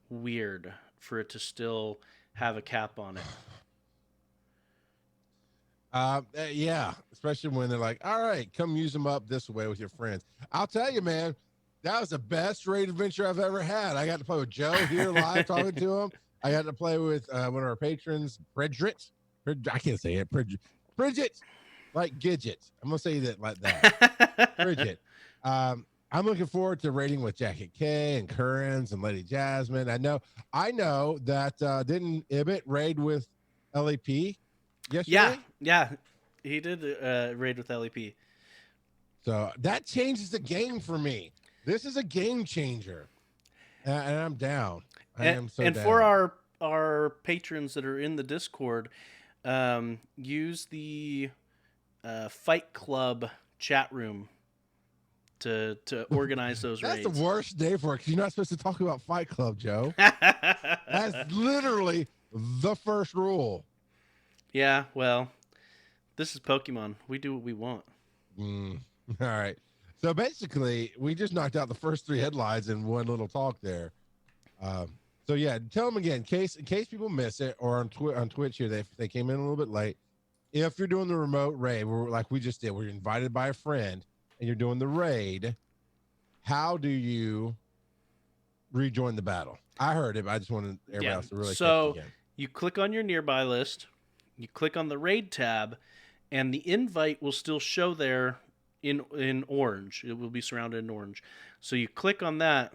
weird for it to still have a cap on it. Yeah, especially when they're like, all right, come use them up this way with your friends. I'll tell you, man, that was the best raid adventure I've ever had. I got to play with Joe here live talking to him. I got to play with one of our patrons, Bridget. I can't say it. Bridget, like Gidget. I'm going to say that like that. Bridget. I'm looking forward to raiding with Jacket K and Currens and Lady Jasmine. I know that didn't Ibbot raid with LAP yesterday? Yeah, he did raid with LEP. So that changes the game for me. This is a game changer, and I'm down. I am so and down. for our patrons that are in the Discord, use the Fight Club chat room to organize those That's raids. the worst day for it because you're not supposed to talk about Fight Club, Joe. That's literally the first rule. Yeah, well, this is Pokemon. We do what we want. All right. So basically, we just knocked out the first 3 headlines in one little talk there. So yeah, tell them again, in case people miss it, or on Twitch here, they came in a little bit late. If you're doing the remote raid, like we just did, we're invited by a friend, and you're doing the raid, how do you rejoin the battle? I heard it, but I just wanted everybody else to really catch it again. You click on your nearby list, you click on the raid tab, and the invite will still show there in orange. It will be surrounded in orange. So you click on that,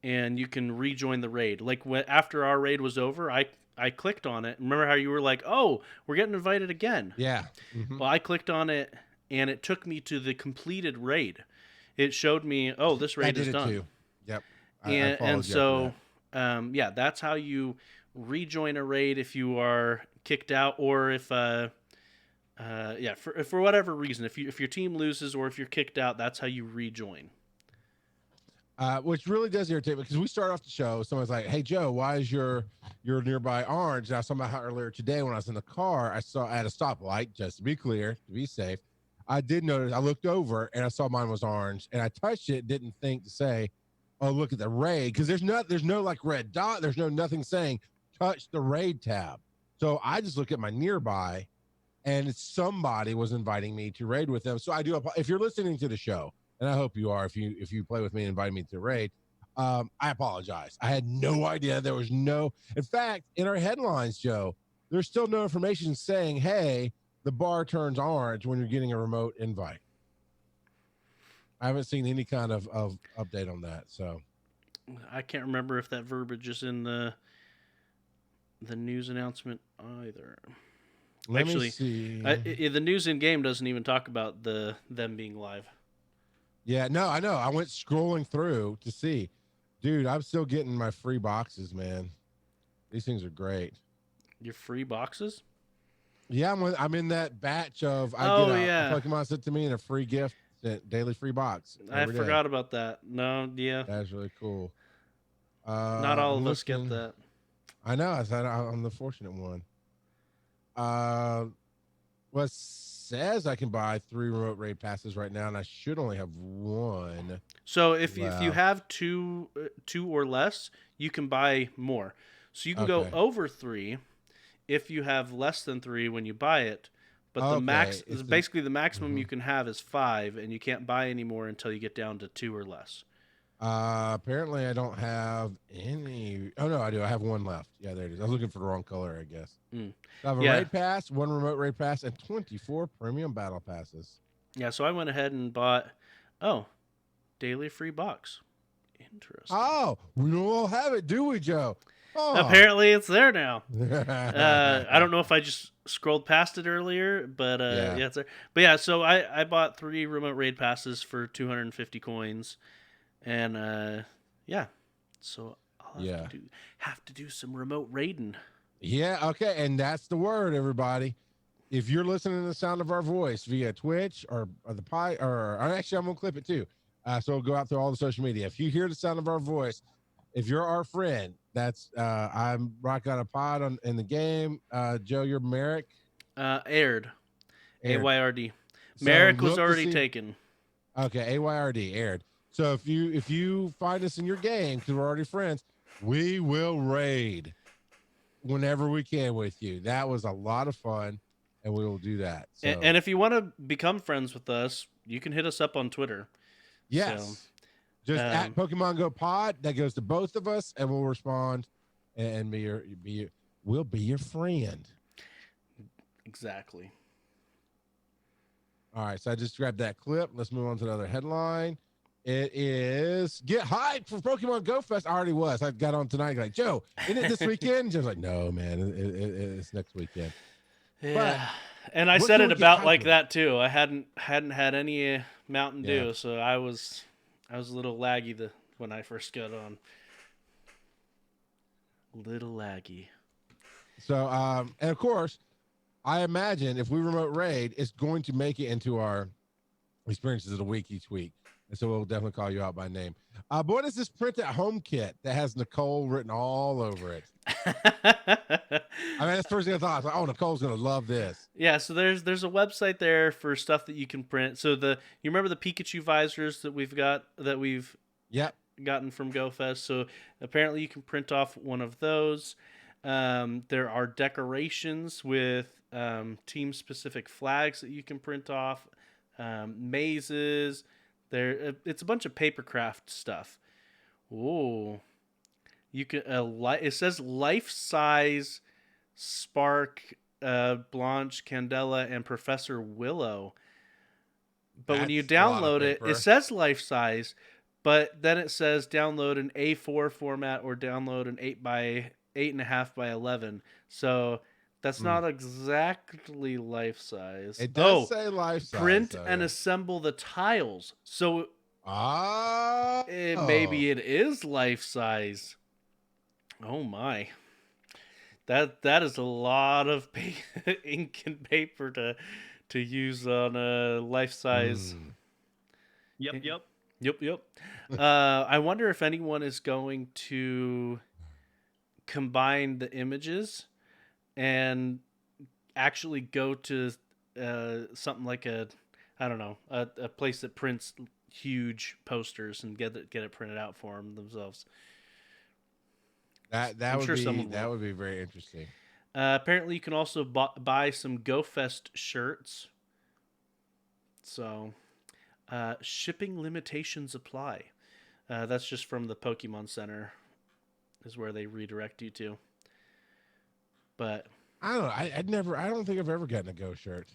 and you can rejoin the raid. Like after our raid was over, I clicked on it. Remember how you were like, "Oh, we're getting invited again." Yeah. Mm-hmm. Well, I clicked on it, and it took me to the completed raid. It showed me, "Oh, this raid is done." Too. Yep. And so, yeah, that's how you rejoin a raid if you are kicked out, or if for whatever reason, if your team loses or if you're kicked out, that's how you rejoin. Which really does irritate me because we start off the show. Someone's like, "Hey Joe, why is your nearby orange?" And I saw about how earlier today when I was in the car, I saw at a stoplight. Just to be clear, to be safe, I did notice. I looked over and I saw mine was orange, and I touched it. Didn't think to say, "Oh, look at the raid," because there's no like red dot. There's nothing saying touch the raid tab. So I just look at my nearby, and somebody was inviting me to raid with them. So I do. If you're listening to the show, and I hope you are, if you play with me and invite me to raid, I apologize. I had no idea. There was no. In fact, in our headlines, Joe, there's still no information saying, "Hey, the bar turns orange when you're getting a remote invite." I haven't seen any kind of update on that. So I can't remember if that verbiage is in the news announcement either. Let me Actually, see. the news in game doesn't even talk about them being live. Yeah, no, I know. I went scrolling through to see. Dude, I'm still getting my free boxes, man. These things are great. Your free boxes? Yeah, I'm in that batch of I get Oh a yeah, Pokemon sent to me and a free gift, daily free box I every day. forgot about that. No, yeah, That's really cool. not all I'm of us get looking. that. I know. I'm the fortunate one. Uh, what says I can buy 3 remote raid passes right now, and I should only have 1 So if you left. have two or less, you can buy more. So you can go Okay. over 3 if you have less than 3 when you buy it. But Okay. It's basically the maximum mhm. you can have is 5, and you can't buy any more until you get down to 2 or less. Apparently I don't have any. Oh no, I do. I have 1 left. Yeah, there it is. I was looking for the wrong color, I guess. Mm. So I have a Yeah, raid pass, 1 remote raid pass, and 24 premium battle passes. yeah. So I went ahead and bought. Oh, daily free box. Interesting. Oh, we don't all have it, do we, Joe? Oh. Apparently, it's there now. I don't know if I just scrolled past it earlier, but Yeah. yeah, it's there. But yeah, so I bought 3 remote raid passes for 250 coins, and yeah, so I'll Yeah. have to do some remote raiding. Yeah. Okay. And that's the word, everybody. If you're listening to the sound of our voice via Twitch or the pie, or actually, I'm going to clip it too. So it'll go out through all the social media. If you hear the sound of our voice, if you're our friend, that's I'm rocking on a pod in the game. Joe, you're Merrick. Aired. Aired. AYRD. So Merrick was look to already see. taken. Okay, AYRD aired. So if you find us in your game because we're already friends, we will raid whenever we can with you. That was a lot of fun, and we will do that. So And if you want to become friends with us, you can hit us up on Twitter. yes, So, just at Pokemon Go Pod. That goes to both of us, and we'll respond and we'll be your friend. exactly. All right, so I just grabbed that clip. Let's move on to another headline. It is get hyped for Pokemon Go Fest. I already was. I got on tonight. Like, Joe, isn't it this weekend? Joe's like, no, man, it's next weekend. Yeah, But and I what said can it we get about hyped like with? that too. I hadn't had any Mountain Yeah. Dew, so I was a little laggy when I first got on. Little laggy. So, and of course, I imagine if we remote raid, it's going to make it into our experiences of the week each week. And so we'll definitely call you out by name. But what is this print at home kit that has Nicole written all over it? I mean, that's the first thing I thought. I was like, oh, Nicole's going to love this. Yeah, so there's a website there for stuff that you can print. So you remember the Pikachu visors that we've Yep. gotten from GoFest. So apparently you can print off one of those. There are decorations with team specific flags that you can print off. Mazes. It's a bunch of papercraft stuff. Ooh, you can it says life size Spark, Blanche, Candela, and Professor Willow. But when you That's a lot of download it, paper. it says life size, but then it says download an A4 format or download an 8.5 by 11. So that's not exactly life size. It does say life size. Print though, and yeah. assemble the tiles. So Oh. maybe it is life size. Oh my. That is a lot of ink and paper to use on a life size. Yep. Yep. I wonder if anyone is going to combine the images and actually go to something like a place that prints huge posters and get it printed out for them themselves. That I'm would sure be someone that will. would be very interesting. Apparently, you can also buy some GoFest shirts. So, shipping limitations apply. That's just from the Pokemon Center, is where they redirect you to. But I don't know. I don't think I've ever gotten a Go shirt.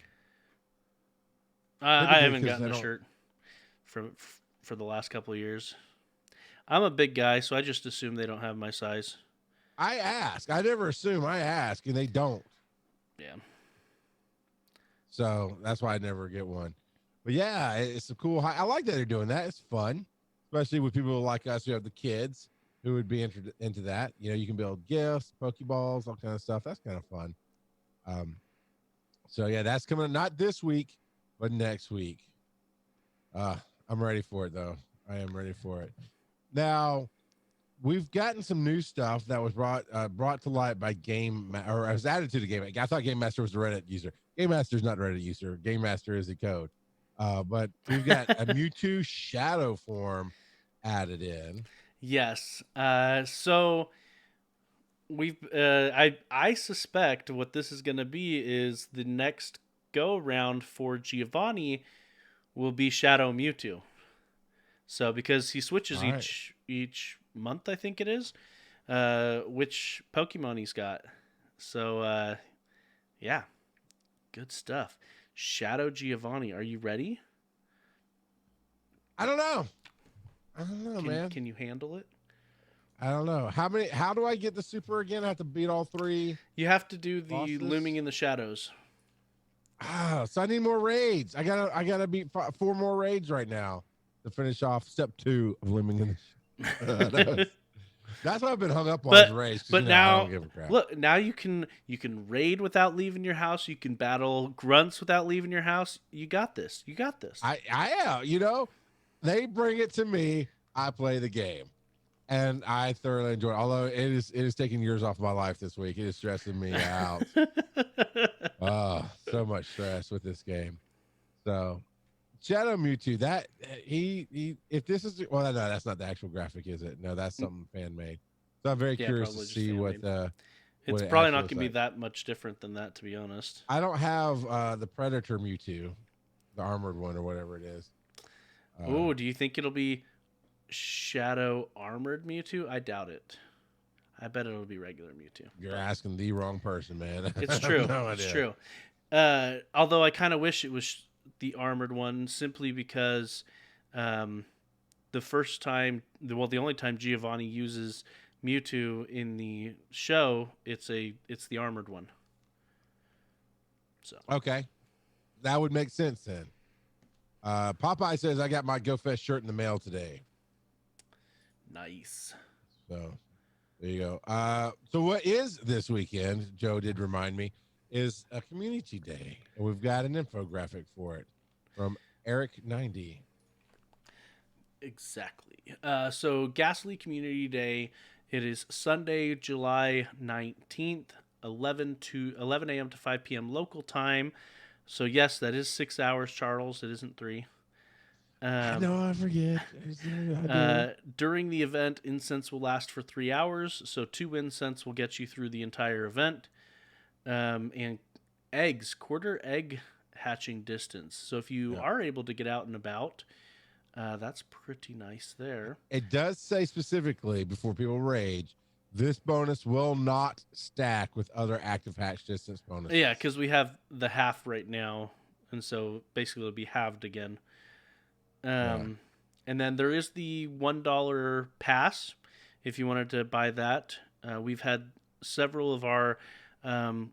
I haven't because gotten I a don't- shirt for the last couple of years. I'm a big guy, so I just assume they don't have my size. I ask. I never assume. I ask, and they don't. Yeah. So that's why I never get one. But yeah, it's a cool. I like that they're doing that. It's fun, especially with people like us who have the kids who would be into that. You know, you can build gifts, Pokeballs, all kind of stuff. That's kind of fun. So yeah, that's coming not this week, but next week. I'm ready for it though. I am ready for it. Now, we've gotten some new stuff that was brought to light by or was added to the Game. I thought Game Master was the Reddit user. Game Master is not the Reddit user. Game Master is the code. But we've got a Mewtwo shadow form added in. Yes. So we've I suspect what this is going to be is the next go round for Giovanni will be Shadow Mewtwo. So because he switches each month, I think it is, which Pokemon he's got. So yeah, good stuff. Shadow Giovanni, are you ready? I don't know, man. Can you handle it? I don't know. How do I get the super again? I have to beat all 3. You have to do the bosses? Looming in the Shadows. So I need more raids. I gotta beat 4 more raids right now to finish off step 2 of Looming in the Shadows. That's what I've been hung up on is raids. But now, I don't give a crap. Look, now you can raid without leaving your house. You can battle grunts without leaving your house. You got this. I am. You know, they bring it to me. I play the game, and I thoroughly enjoy it. Although it is taking years off my life this week. It is stressing me out. So much stress with this game. So Shadow Mewtwo, that he if this is no, that's not the actual graphic, is it? No, that's something fan made. So I'm very curious to see what it's probably not gonna be that much different than that, to be honest. I don't have the Predator Mewtwo, the armored one or whatever it is. Do you think it'll be Shadow Armored Mewtwo? I doubt it. I bet it'll be regular Mewtwo. You're asking the wrong person, man. It's true. It's true. Although I kind of wish it was the armored one, simply because the only time Giovanni uses Mewtwo in the show, it's the armored one. So okay, that would make sense then. Popeye says I got my Go Fest shirt in the mail today. Nice. So there you go. So what is this weekend? Joe did remind me is a community day, and we've got an infographic for it from Eric90. Exactly. So Ghastly Community Day. It is Sunday, July 19th, 11 a.m. to 5 p.m. local time. So yes, that is 6 hours, Charles. It isn't 3. I know, I forget. During the event, incense will last for 3 hours. So 2 incense will get you through the entire event. And eggs, quarter egg hatching distance. So if you are able to get out and about, that's pretty nice there. It does say specifically, before people rage, this bonus will not stack with other active hatch distance bonuses. Yeah, because we have the half right now, and so basically it'll be halved again. And then there is the $1 pass if you wanted to buy that. We've had several of our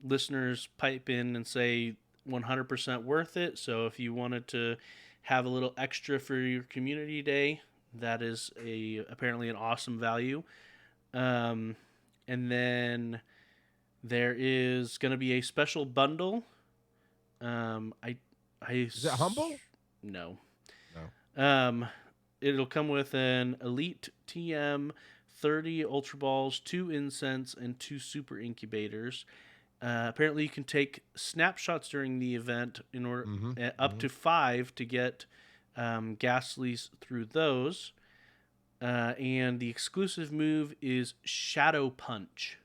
listeners pipe in and say 100% worth it. So if you wanted to have a little extra for your community day, that is apparently an awesome value. And then there is going to be a special bundle. Is it Humble? No. It'll come with an Elite TM, 30 Ultra Balls, 2 Incense, and 2 Super Incubators. Apparently, you can take snapshots during the event in order up to 5 to get Ghastlies through those. And the exclusive move is Shadow Punch.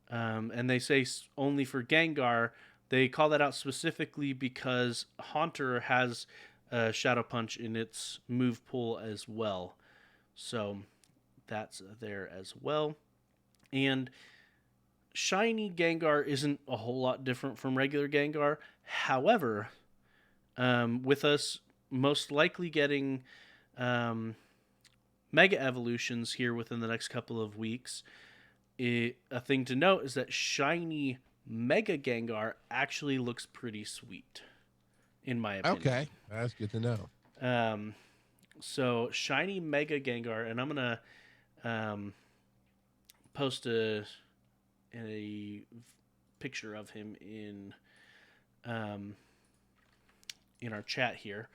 And they say only for Gengar. They call that out specifically because Haunter has Shadow Punch in its move pool as well. So that's there as well. And Shiny Gengar isn't a whole lot different from regular Gengar. However, with us most likely getting Mega Evolutions here within the next couple of weeks. A thing to note is that shiny Mega Gengar actually looks pretty sweet, in my opinion. Okay, that's good to know. So shiny Mega Gengar, and I'm gonna post a picture of him in our chat here.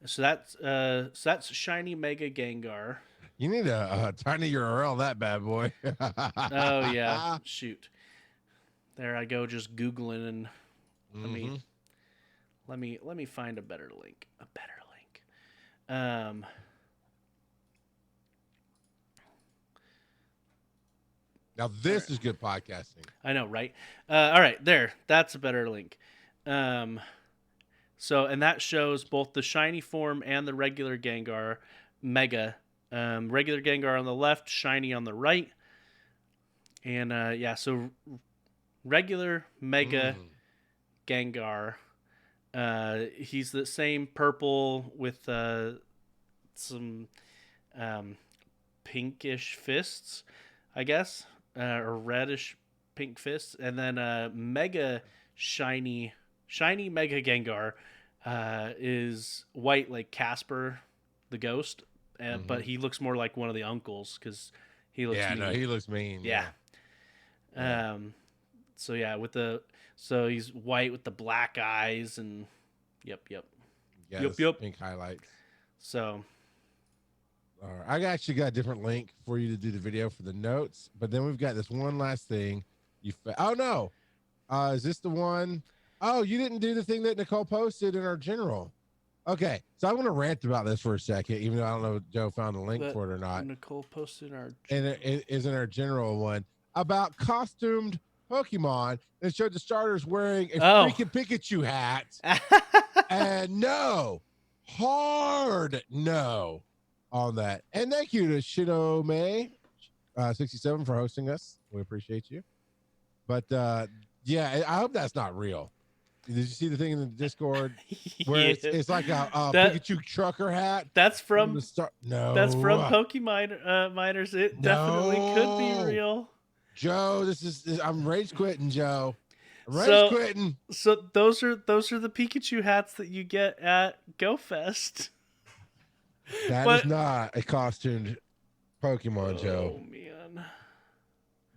So that's shiny Mega Gengar. You need a tiny URL, that bad boy. Oh yeah, shoot. There I go, just Googling, and let me find a better link. Now this is good podcasting. I know, right? All right, there. That's a better link. So, and that shows both the shiny form and the regular Gengar Mega. Regular Gengar on the left, shiny on the right. And so regular Mega Gengar. He's the same purple with some pinkish fists, I guess, or reddish pink fists. And then Mega shiny Mega Gengar is white like Casper the Ghost, but he looks more like one of the uncles because he looks mean. No, he looks mean. Yeah. So he's white with the black eyes and yep. Pink highlights. So all right. I actually got a different link for you to do the video for the notes, but then we've got this one last thing. Oh no. Is this the one? Oh, you didn't do the thing that Nicole posted in our general. Okay, so I want to rant about this for a second, even though I don't know if Joe found a link for it or not. Nicole posted our and it is in our general one about costumed Pokemon that showed the starters wearing a freaking Pikachu hat. And hard no on that. And thank you to Shidome 67 for hosting us. We appreciate you. But I hope that's not real. Did you see the thing in the Discord where it's like a Pikachu trucker hat? That's from That's from Pokemon Miners. It definitely could be real. Joe, I'm rage quitting, Joe. Quitting. So those are the Pikachu hats that you get at Go Fest. That is not a costumed Pokemon, Joe. Oh man.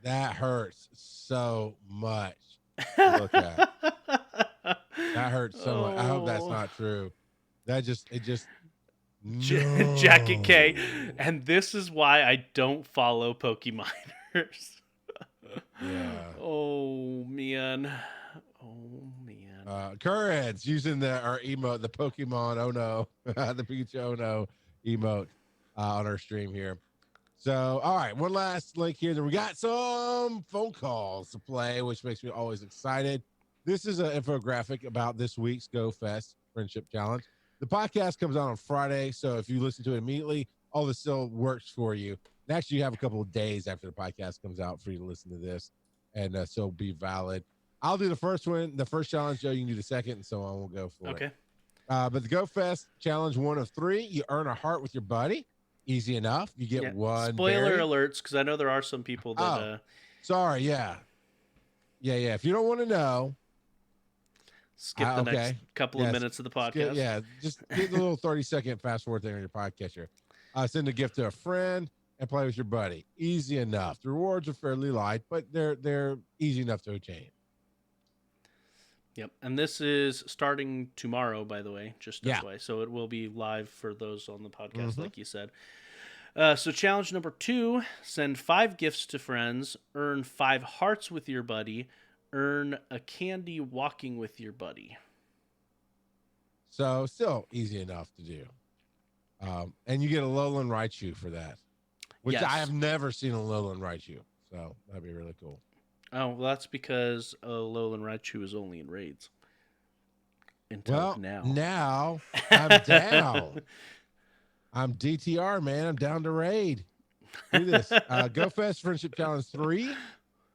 That hurts so much to look at. That hurts so much. I hope that's not true. Jacket K. And this is why I don't follow Pokemoners. Yeah. Oh man. Currents using our emote, the Pokemon oh no, the Pikachu oh no emote on our stream here. So, all right, one last link here. Then we got some phone calls to play, which makes me always excited. This is an infographic about this week's Go Fest Friendship Challenge. The podcast comes out on Friday, so if you listen to it immediately, all this still works for you. And actually, you have a couple of days after the podcast comes out for you to listen to this, and so be valid. I'll do the first one, the first challenge, Joe. You can do the second, and so on. We'll go for it. Okay. But the Go Fest Challenge 1 of 3, you earn a heart with your buddy. Easy enough. You get one. Spoiler alerts, because I know there are some people that. Sorry. Yeah. If you don't want to know, skip the next couple of minutes of the podcast. Just get the little 30-second fast forward thing on your podcatcher. Send a gift to a friend and play with your buddy. Easy enough. The rewards are fairly light, but they're easy enough to attain. Yep, and this is starting tomorrow, by the way, just this way. So it will be live for those on the podcast, like you said. So challenge number 2, send 5 gifts to friends, earn 5 hearts with your buddy, earn a candy walking with your buddy. So still easy enough to do. And you get a Alolan Raichu for that, which I have never seen a Alolan Raichu. So that'd be really cool. Oh, well, that's because Alolan Raichu is only in raids. Until now. Now I'm down. I'm DTR, man. I'm down to raid. Do this. Go Fest Friendship Challenge 3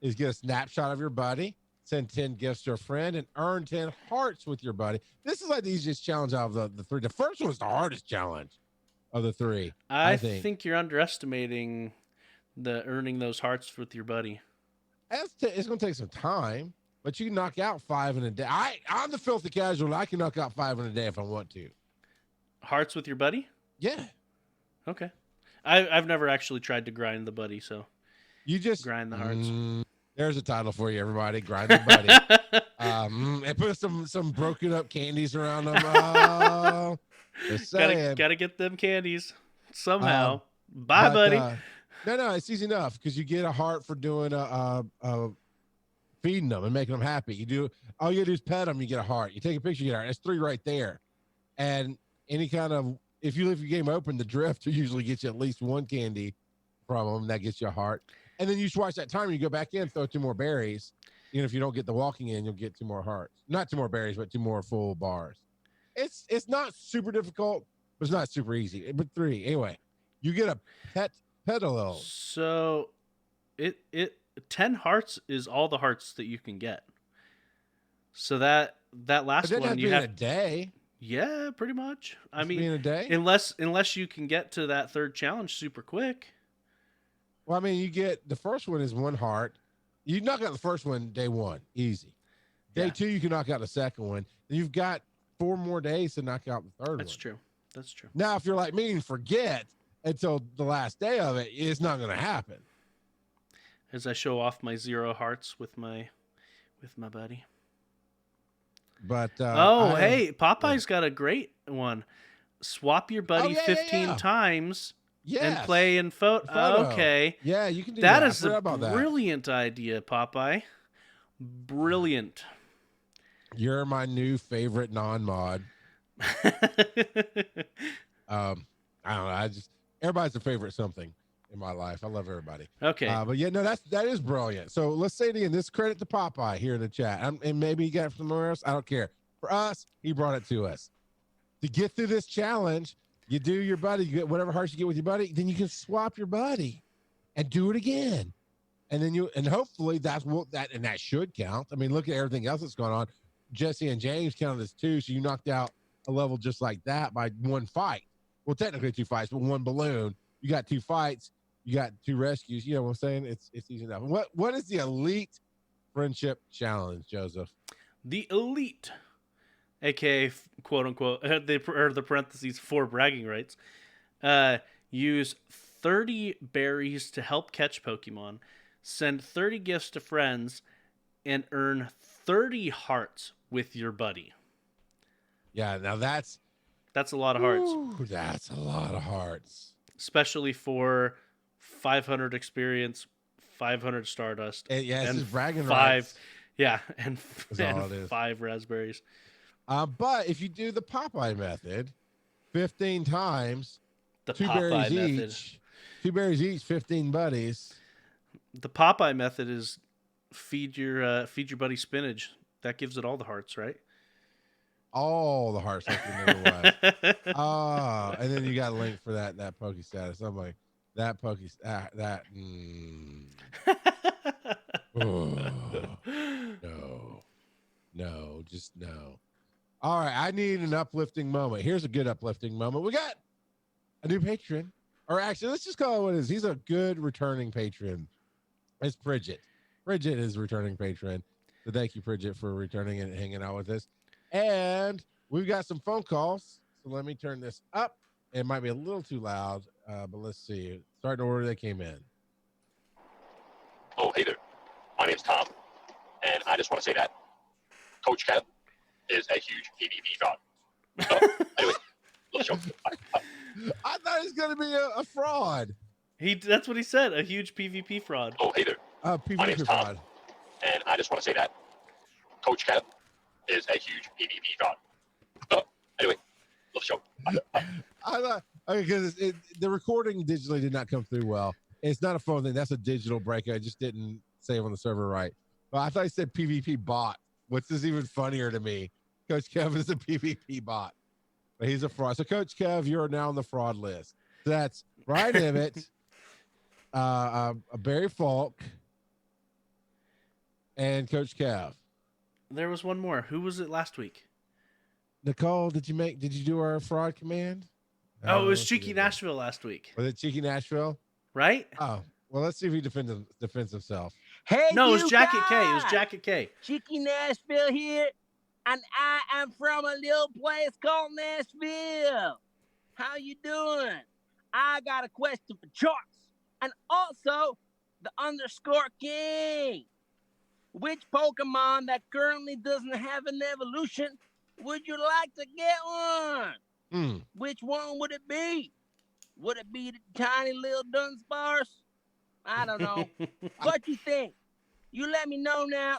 is get a snapshot of your buddy, send 10 gifts to a friend, and earn 10 hearts with your buddy. This is like the easiest challenge out of the 3. The first one was the hardest challenge of the three. I think you're underestimating the earning those hearts with your buddy. It's going to take some time, but you can knock out 5 in a day. I'm the filthy casual. I can knock out 5 in a day if I want to. Hearts with your buddy? Yeah. Okay. I've never actually tried to grind the buddy, so you just grind the hearts. There's a title for you, everybody. Grind the buddy. And put some broken up candies around them. Just saying. Gotta get them candies somehow. Bye, buddy. No, it's easy enough because you get a heart for doing feeding them and making them happy. All you do is pet them, you get a heart. You take a picture, you get a heart. That's 3 right there. And any kind of, if you leave your game open, the drift usually gets you at least 1 candy from them. That gets you a heart. And then you just watch that timer. You go back in, throw 2 more berries. Even if you don't get the walking in, you'll get 2 more hearts. Not 2 more berries, but 2 more full bars. It's not super difficult, but it's not super easy. But 3 anyway. You get a pedalo. So, it 10 hearts is all the hearts that you can get. So that last one you have a day. Yeah, pretty much. I mean, in a day, unless you can get to that 3rd challenge super quick. Well, I mean, you get the first one is 1 heart. You knock out the first one day 1, easy. Day 2, you can knock out the second one. Then you've got 4 more days to knock out the 3rd one. That's true. That's true. Now, if you're like me and forget until the last day of it, it's not going to happen. As I show off my 0 hearts with my buddy. But hey, Popeye's got a great one. Swap your buddy 15 times. Yes. And play in photo. Okay. Yeah, you can do that. That is a brilliant idea, Popeye. Brilliant. You're my new favorite non-mod. I don't know. Everybody's a favorite something in my life. I love everybody. Okay. But yeah, no, that is brilliant. So let's say it again. This credit to Popeye here in the chat. And maybe you got it from somewhere else. I don't care. For us, he brought it to us. To get through this challenge, you do your buddy, you get whatever hearts you get with your buddy, then you can swap your buddy and do it again. And then hopefully that should count. I mean, look at everything else that's going on. Jesse and James counted as 2, so you knocked out a level just like that by 1 fight. Well, technically 2 fights, but 1 balloon. You got 2 fights, you got 2 rescues. You know what I'm saying? It's easy enough. What is the elite friendship challenge, Joseph? The elite, aka quote unquote, the parentheses for bragging rights, use 30 berries to help catch Pokemon, send 30 gifts to friends, and earn 30 hearts with your buddy. Yeah, now that's a lot of hearts. That's a lot of hearts. Especially for 500 experience, 500 Stardust, and bragging 5 rights. Yeah, and 5 raspberries. But if you do the Popeye method, 15 times, the 2 Popeye berries method. each, 2 berries each, 15 buddies. The Popeye method is feed your buddy spinach. That gives it all the hearts, right? All the hearts like you never left. And then you got a link for that Poke status. I'm like, that Poke that. No, just no. All right, I need an uplifting moment. Here's a good uplifting moment. We got a new patron, or actually, let's just call it what it is. He's a good returning patron. It's Bridget. Bridget is a returning patron. So thank you, Bridget, for returning and hanging out with us. And we've got some phone calls. So let me turn this up. It might be a little too loud, but let's see. Start in order they came in. Oh, hey there. My name's Tom, and I just want to say that Coach Kev is a huge PvP god. Anyway, let's go. I thought he was going to be a fraud. That's what he said, a huge PvP fraud. Oh, hey there. PvP My name's fraud. Tom, and I just want to say that Coach Kev is a huge PvP god. Anyway, let's go. I thought, because the recording digitally did not come through well. It's not a phone thing. That's a digital break. I just didn't save on the server right. But I thought he said PvP bot, which is even funnier to me. Coach Kev is a PvP bot, but he's a fraud. So Coach Kev, you're now on the fraud list. So that's Ryan Emmett, Barry Falk, and Coach Kev. There was one more. Who was it last week? Nicole, did you do our fraud command? Oh, it was Cheeky Nashville last week. Was it Cheeky Nashville? Right? Oh, well, let's see if he defends himself. Hey, No, it was you Jacket K. It was guys! Jacket K. Cheeky Nashville here, and I am from a little place called Nashville. How you doing? I got a question for Charles, and also the underscore king. Which Pokemon that currently doesn't have an evolution would you like to get one? Which one would it be? Would it be the tiny little Dunsparce? I don't know. What you think? You let me know now.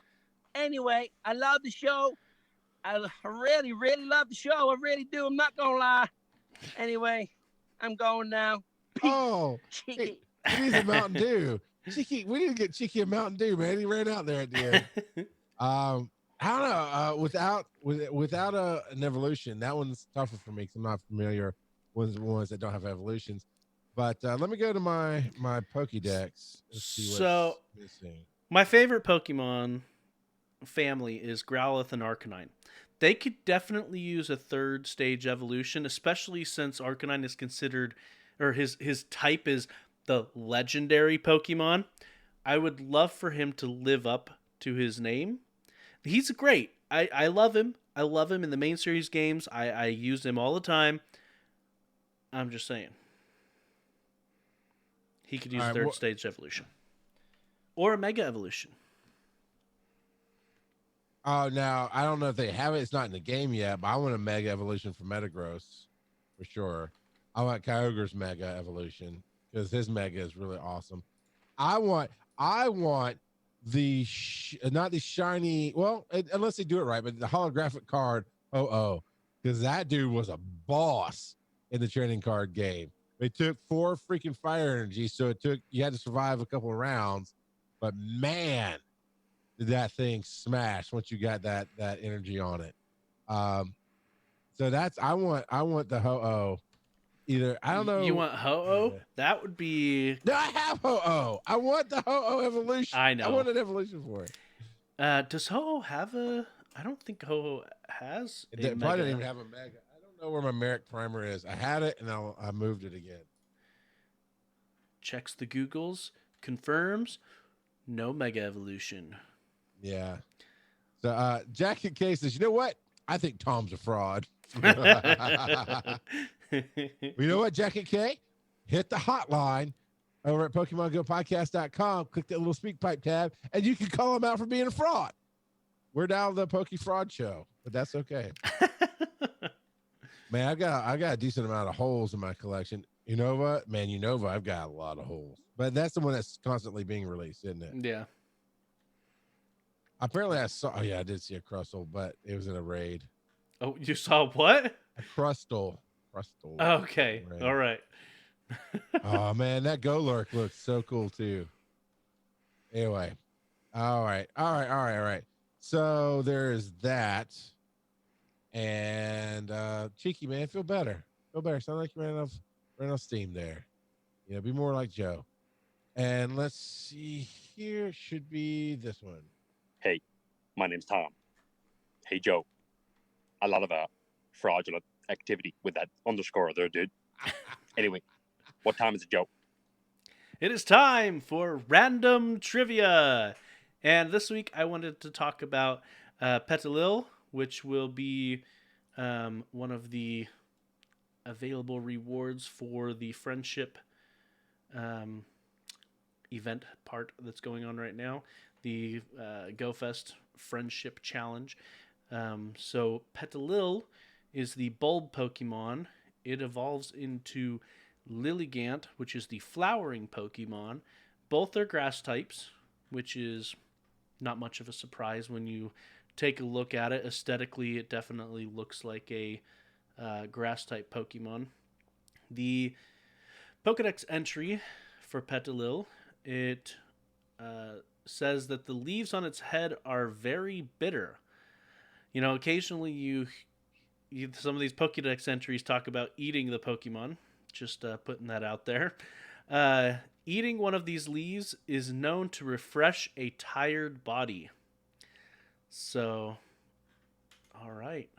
Anyway, I love the show. I really, really love the show. I really do. I'm not gonna lie. Anyway, I'm going now. Peace. Oh, Cheeky. he needs a Mountain Dew. Cheeky, we need to get Cheeky a Mountain Dew, man. He ran out there at the end. I don't know. Without an evolution, that one's tougher for me because I'm not familiar with the ones that don't have evolutions. But let me go to my Pokédex and see what's missing. My favorite Pokemon family is Growlithe and Arcanine. They could definitely use a third stage evolution, especially since Arcanine is considered, or his type is the legendary Pokemon. I would love for him to live up to his name. He's great. I love him. I love him in the main series games. I use him all the time. I'm just saying. He could use third stage evolution. Or a Mega Evolution. Oh, now, I don't know if they have it. It's not in the game yet, but I want a Mega Evolution for Metagross, for sure. I want Kyogre's Mega Evolution, because his Mega is really awesome. I want the, not the shiny, well, unless they do it right, but the holographic card, because that dude was a boss in the trading card game. They took 4 freaking fire energy, so you had to survive a couple of rounds, but man, did that thing smash once you got that energy on it. So that's, I want the Ho-Oh. Either, I don't know. You want Ho-Oh? Yeah. That would be... No, I have Ho-Oh. I want the Ho-Oh evolution. I know. I want an evolution for it. Does Ho-Oh have a... I don't think Ho-Oh has a It Mega. probably didn't even have a Mega. I don't know where my Merrick Primer is. I had it, and I moved it again. Checks the Googles. Confirms. No Mega Evolution. Yeah. So, Jacket K says, you know what? I think Tom's a fraud. You know what, Jacket K? Hit the hotline over at PokemonGoPodcast.com. Click that little speak pipe tab, and you can call him out for being a fraud. We're down the Poke Fraud Show, but that's okay. Man, I got a decent amount of holes in my collection. Unova, man, Unova, I've got a lot of holes. But that's the one that's constantly being released, isn't it? Yeah. Apparently I did see a Crustle, but it was in a raid. Oh, you saw what? A Crustle. Okay. Raid. All right. Oh, man, that Golurk looks so cool, too. Anyway. All right. So there's that. And Cheeky, man, feel better. Sound like you ran out of steam there. Be more like Joe. And let's see here. Should be this one. Hey, my name's Tom. Hey, Joe. A lot of fraudulent activity with that underscore there, dude. Anyway, what time is it, Joe? It is time for random trivia. And this week I wanted to talk about Petilil, which will be one of the available rewards for the friendship event part that's going on right now. The GoFest Friendship Challenge. So Petilil is the bulb Pokemon. It evolves into Liligant, which is the flowering Pokemon. Both are grass types, which is not much of a surprise when you take a look at it. Aesthetically, it definitely looks like a grass type Pokemon. The Pokedex entry for Petilil, it says that the leaves on its head are very bitter. Occasionally some of these Pokédex entries talk about eating the Pokemon. Just putting that out there. Eating one of these leaves is known to refresh a tired body. So, all right.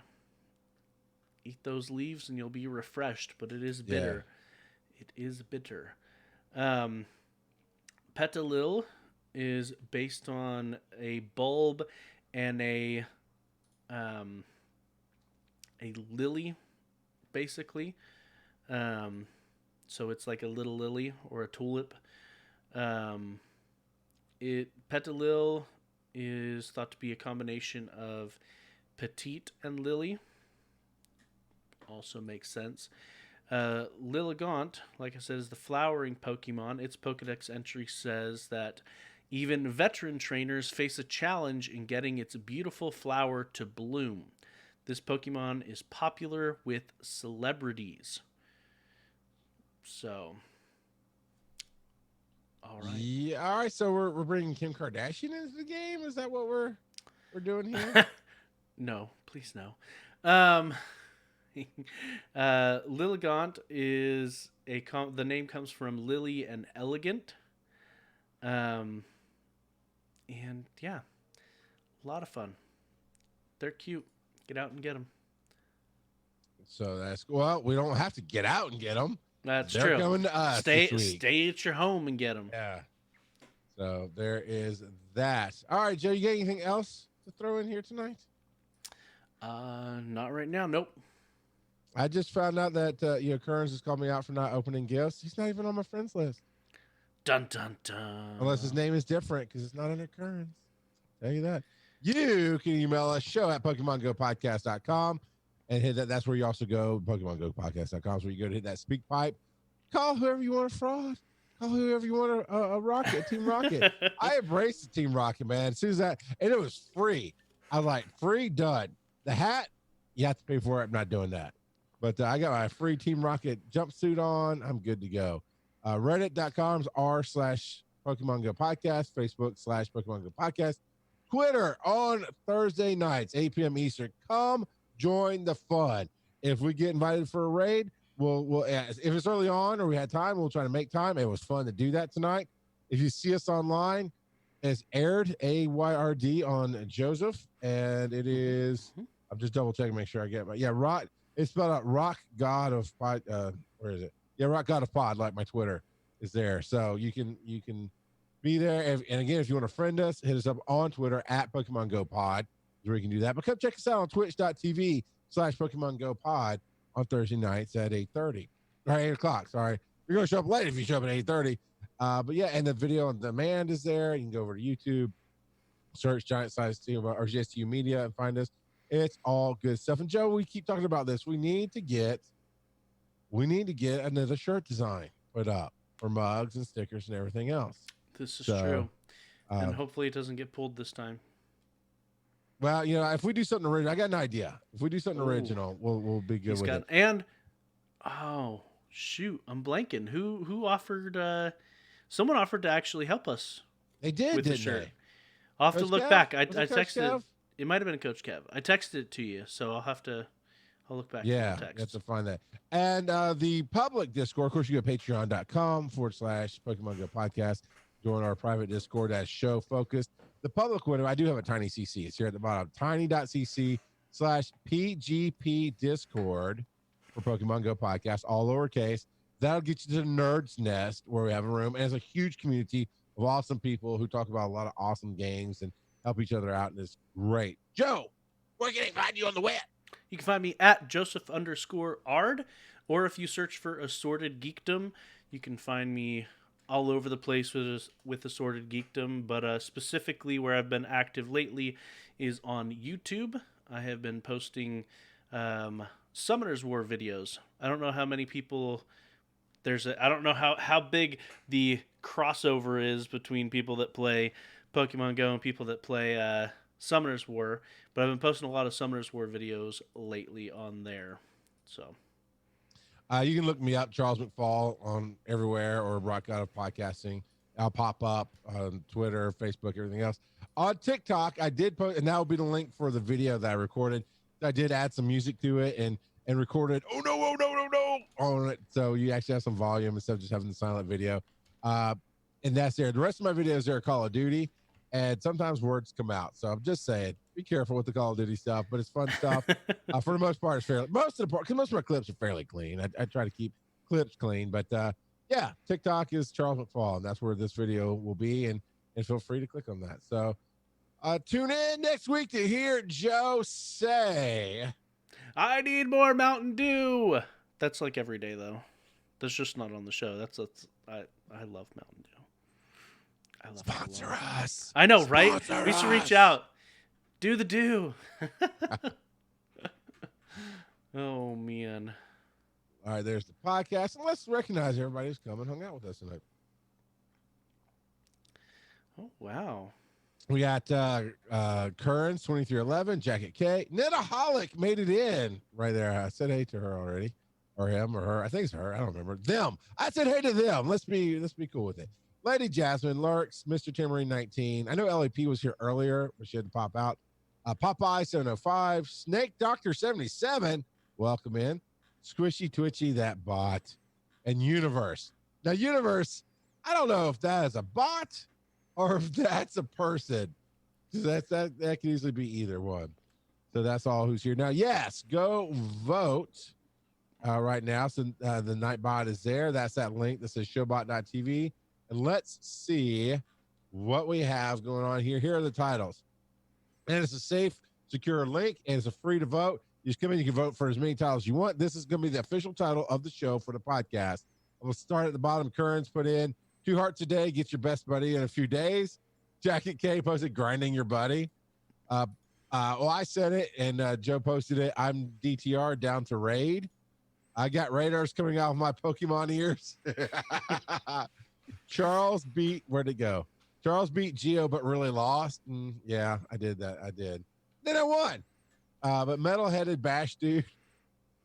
eat those leaves and you'll be refreshed, but it is bitter. It is bitter. Petalil is based on a bulb and a lily, basically. So it's like a little lily or a tulip. Petalil is thought to be a combination of petite and lily. Also makes sense. Liligant, like I said, is the flowering Pokemon. Its Pokedex entry says that even veteran trainers face a challenge in getting its beautiful flower to bloom. This Pokemon is popular with celebrities. So, all right. Yeah, all right. So we're bringing Kim Kardashian into the game. Is that what we're doing here? No, please no. Liligant is the name comes from Lily and Elegant. And yeah, a lot of fun. They're cute. Get out and get them. So that's well. We don't have to get out and get them. That's They're true. coming to us. Stay at your home and get them. Yeah. So there is that. All right, Joe. You got anything else to throw in here tonight? Not right now. Nope. I just found out that Kearns has called me out for not opening gifts. He's not even on my friends list. Dun dun dun. Unless his name is different because it's not under Kearns. Tell you that. You can email us show@PokemonGoPodcast.com and hit that. That's where you also go. PokemonGoPodcast.com is where you go to hit that speak pipe. Call whoever you want a fraud. Call whoever you want a Rocket, Team Rocket. I embraced the Team Rocket, man. As soon as that, and it was free. I was like, free, done. The hat, you have to pay for it. I'm not doing that. But I got my free Team Rocket jumpsuit on. I'm good to go. Reddit.com/Pokemon Go Podcast. Facebook/Pokemon Go Podcast. Twitter on Thursday nights, 8 p.m. Eastern. Come join the fun. If we get invited for a raid, we'll if it's early on or we had time, we'll try to make time. It was fun to do that tonight. If you see us online, it's aired AYRD on Joseph, and it is. I'm just double checking, make sure I get it. Yeah, Rock. It's spelled out Rock God of Pod. Where is it? Yeah, Rock God of Pod. Like my Twitter is there, so you can be there. And again, if you want to friend us, hit us up on Twitter @Pokemon Go Pod, where you can do that. But come check us out on Twitch.tv/Pokemon Go Pod on Thursday nights at 8:30 or 8 o'clock. Sorry, you're gonna show up late if you show up at 8:30. But yeah, and the video on demand is there. You can go over to YouTube, search Giant Size Team or GSTU Media and find us. It's all good stuff. And Joe, we keep talking about this. We need to get another shirt design put up for mugs and stickers and everything else. This is true. And hopefully it doesn't get pulled this time. Well, if we do something original, I got an idea. If we do something original, we'll be good with it. And oh shoot, I'm blanking. Who offered? Someone offered to actually help us. They did, with didn't the shirt. they? I'll have to look back. I texted. Kev? It might have been Coach Kev. I texted it to you, so I'll look back. Yeah, to the text. you have to find that. And the public Discord, of course, you go to patreon.com/Pokemon Go Podcast. Join our private Discord as show focused. The public window, I do have a tiny CC. It's here at the bottom, tiny.cc/PGP Discord for Pokemon Go Podcast, all lowercase. That'll get you to the Nerd's Nest, where we have a room. And it's a huge community of awesome people who talk about a lot of awesome games and help each other out. And it's great. Joe, where can they find you on the web? You can find me at Joseph_Ard, or if you search for Assorted Geekdom, you can find me all over the place with Assorted Geekdom, but specifically where I've been active lately is on YouTube. I have been posting Summoners War videos. I don't know how many people I don't know how big the crossover is between people that play Pokemon Go and people that play Summoners War, but I've been posting a lot of Summoners War videos lately on there. So you can look me up, Charles McFall, on everywhere, or Rock God of Podcasting. I'll pop up on Twitter, Facebook, everything else. On TikTok, I did post, and that will be the link for the video that I recorded. I did add some music to it and recorded, oh no, on it. So you actually have some volume instead of just having the silent video. And that's there. The rest of my videos are Call of Duty, and sometimes words come out. So I'm just saying, be careful with the Call of Duty stuff, but it's fun stuff. For the most part, it's fairly most of my clips are fairly clean. I try to keep clips clean, but yeah, TikTok is Charles McFall, and that's where this video will be, and feel free to click on that. So tune in next week to hear Joe say, I need more Mountain Dew. That's like every day though. That's just not on the show. I love Mountain Dew. I love sponsor us. I know, right? Sponsor We should reach us. out. Do the do. Oh man. All right, there's the podcast, and let's recognize everybody who's come and hung out with us tonight. Oh wow. We got Currens 2311, Jacket K, Netaholic made it in right there. I said hey to her already, or him, or her. I think it's her. I don't remember them. I said hey to them. Let's be cool with it. Lady Jasmine Lurks, Mr. Tamarine 19. I know LAP was here earlier, but she had to pop out. Popeye 705, Snake Doctor 77. Welcome in. Squishy Twitchy, that bot, and Universe. Now, Universe, I don't know if that is a bot or if that's a person. That can easily be either one. So that's all who's here. Now, yes, go vote right now. So the Nightbot is there. That's that link that says showbot.tv. And let's see what we have going on here. Here are the titles. And it's a safe, secure link, and it's a free to vote. You just come in, you can vote for as many titles you want. This is going to be the official title of the show for the podcast. We'll start at the bottom. Currents put in 2 hearts a day, get your best buddy in a few days. Jacket K posted grinding your buddy. Well, I said it, and Joe posted it. I'm DTR down to raid. I got radars coming out of my Pokemon ears. Charles beat, where'd it go? Charles beat Geo, but really lost. Yeah, I did that. I did. Then I won. But metal-headed bash dude,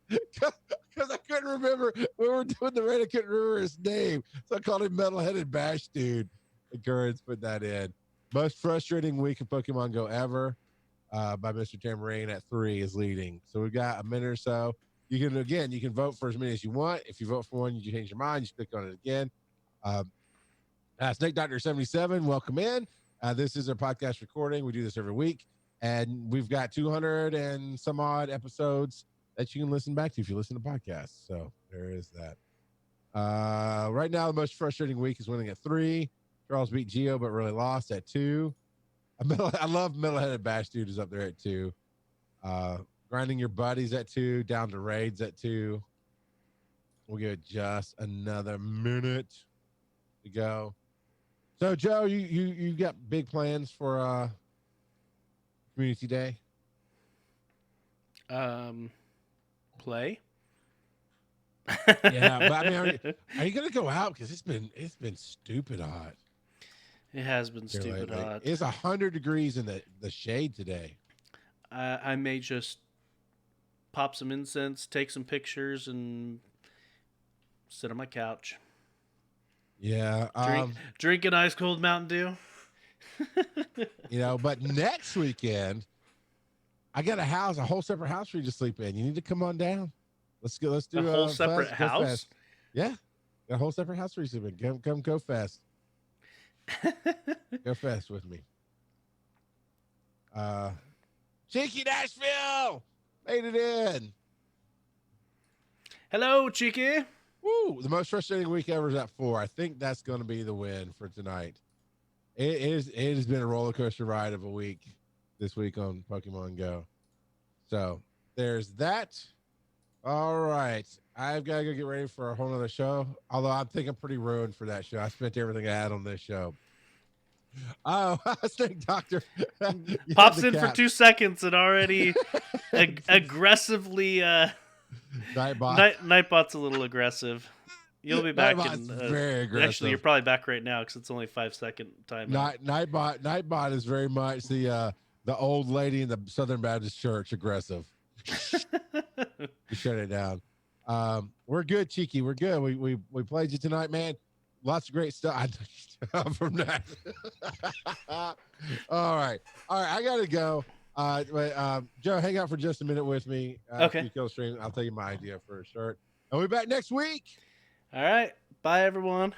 because I couldn't remember when we were doing the raid, I couldn't remember his name, so I called him metal-headed bash dude. The Currents put that in. Most frustrating week of Pokemon Go ever by Mr. Tamarine at 3 is leading. So we've got a minute or so. You can vote for as many as you want. If you vote for one, you change your mind, you just click on it again. Snake Doctor 77, welcome in. This is our podcast recording. We do this every week, and we've got 200 and some odd episodes that you can listen back to if you listen to podcasts. So there is that. Right now, the most frustrating week is winning at 3. Charles beat Geo, but really lost at 2. I love metal-headed bash dude is up there at 2. Grinding your buddies at 2. Down to raids at 2. We'll give it just another minute to go. So, Joe, you got big plans for Community Day? Play. Yeah, but I mean, are you gonna go out? Because it's been stupid hot. It has been stupid lately. hot. It's 100 degrees in the shade today. I may just pop some incense, take some pictures, and sit on my couch. Yeah. Drink an ice cold Mountain Dew. But next weekend, I got a whole separate house for you to sleep in. You need to come on down. Let's do a whole separate house. Go fest. Yeah, a whole separate house for you to sleep in. Come go fest. Go fest with me. Cheeky Nashville made it in. Hello, Cheeky. Woo! The most frustrating week ever is at 4. I think that's going to be the win for tonight. It has been a roller coaster ride of a week this week on Pokemon Go. So there's that. All right. I've got to go get ready for a whole nother show. Although I think I'm pretty ruined for that show. I spent everything I had on this show. Oh, Snake Doctor pops in for 2 seconds and already aggressively. Nightbot's a little aggressive. You'll be back in. Very aggressive. Actually, you're probably back right now because it's only 5-second time. Nightbot is very much the old lady in the Southern Baptist Church aggressive. You shut it down. We're good, Cheeky. We're good. We played you tonight, man. Lots of great stuff from that. All right. I gotta go. Joe, hang out for just a minute with me. Okay. You kill stream. I'll tell you my idea for a shirt. And we'll be back next week. All right. Bye, everyone.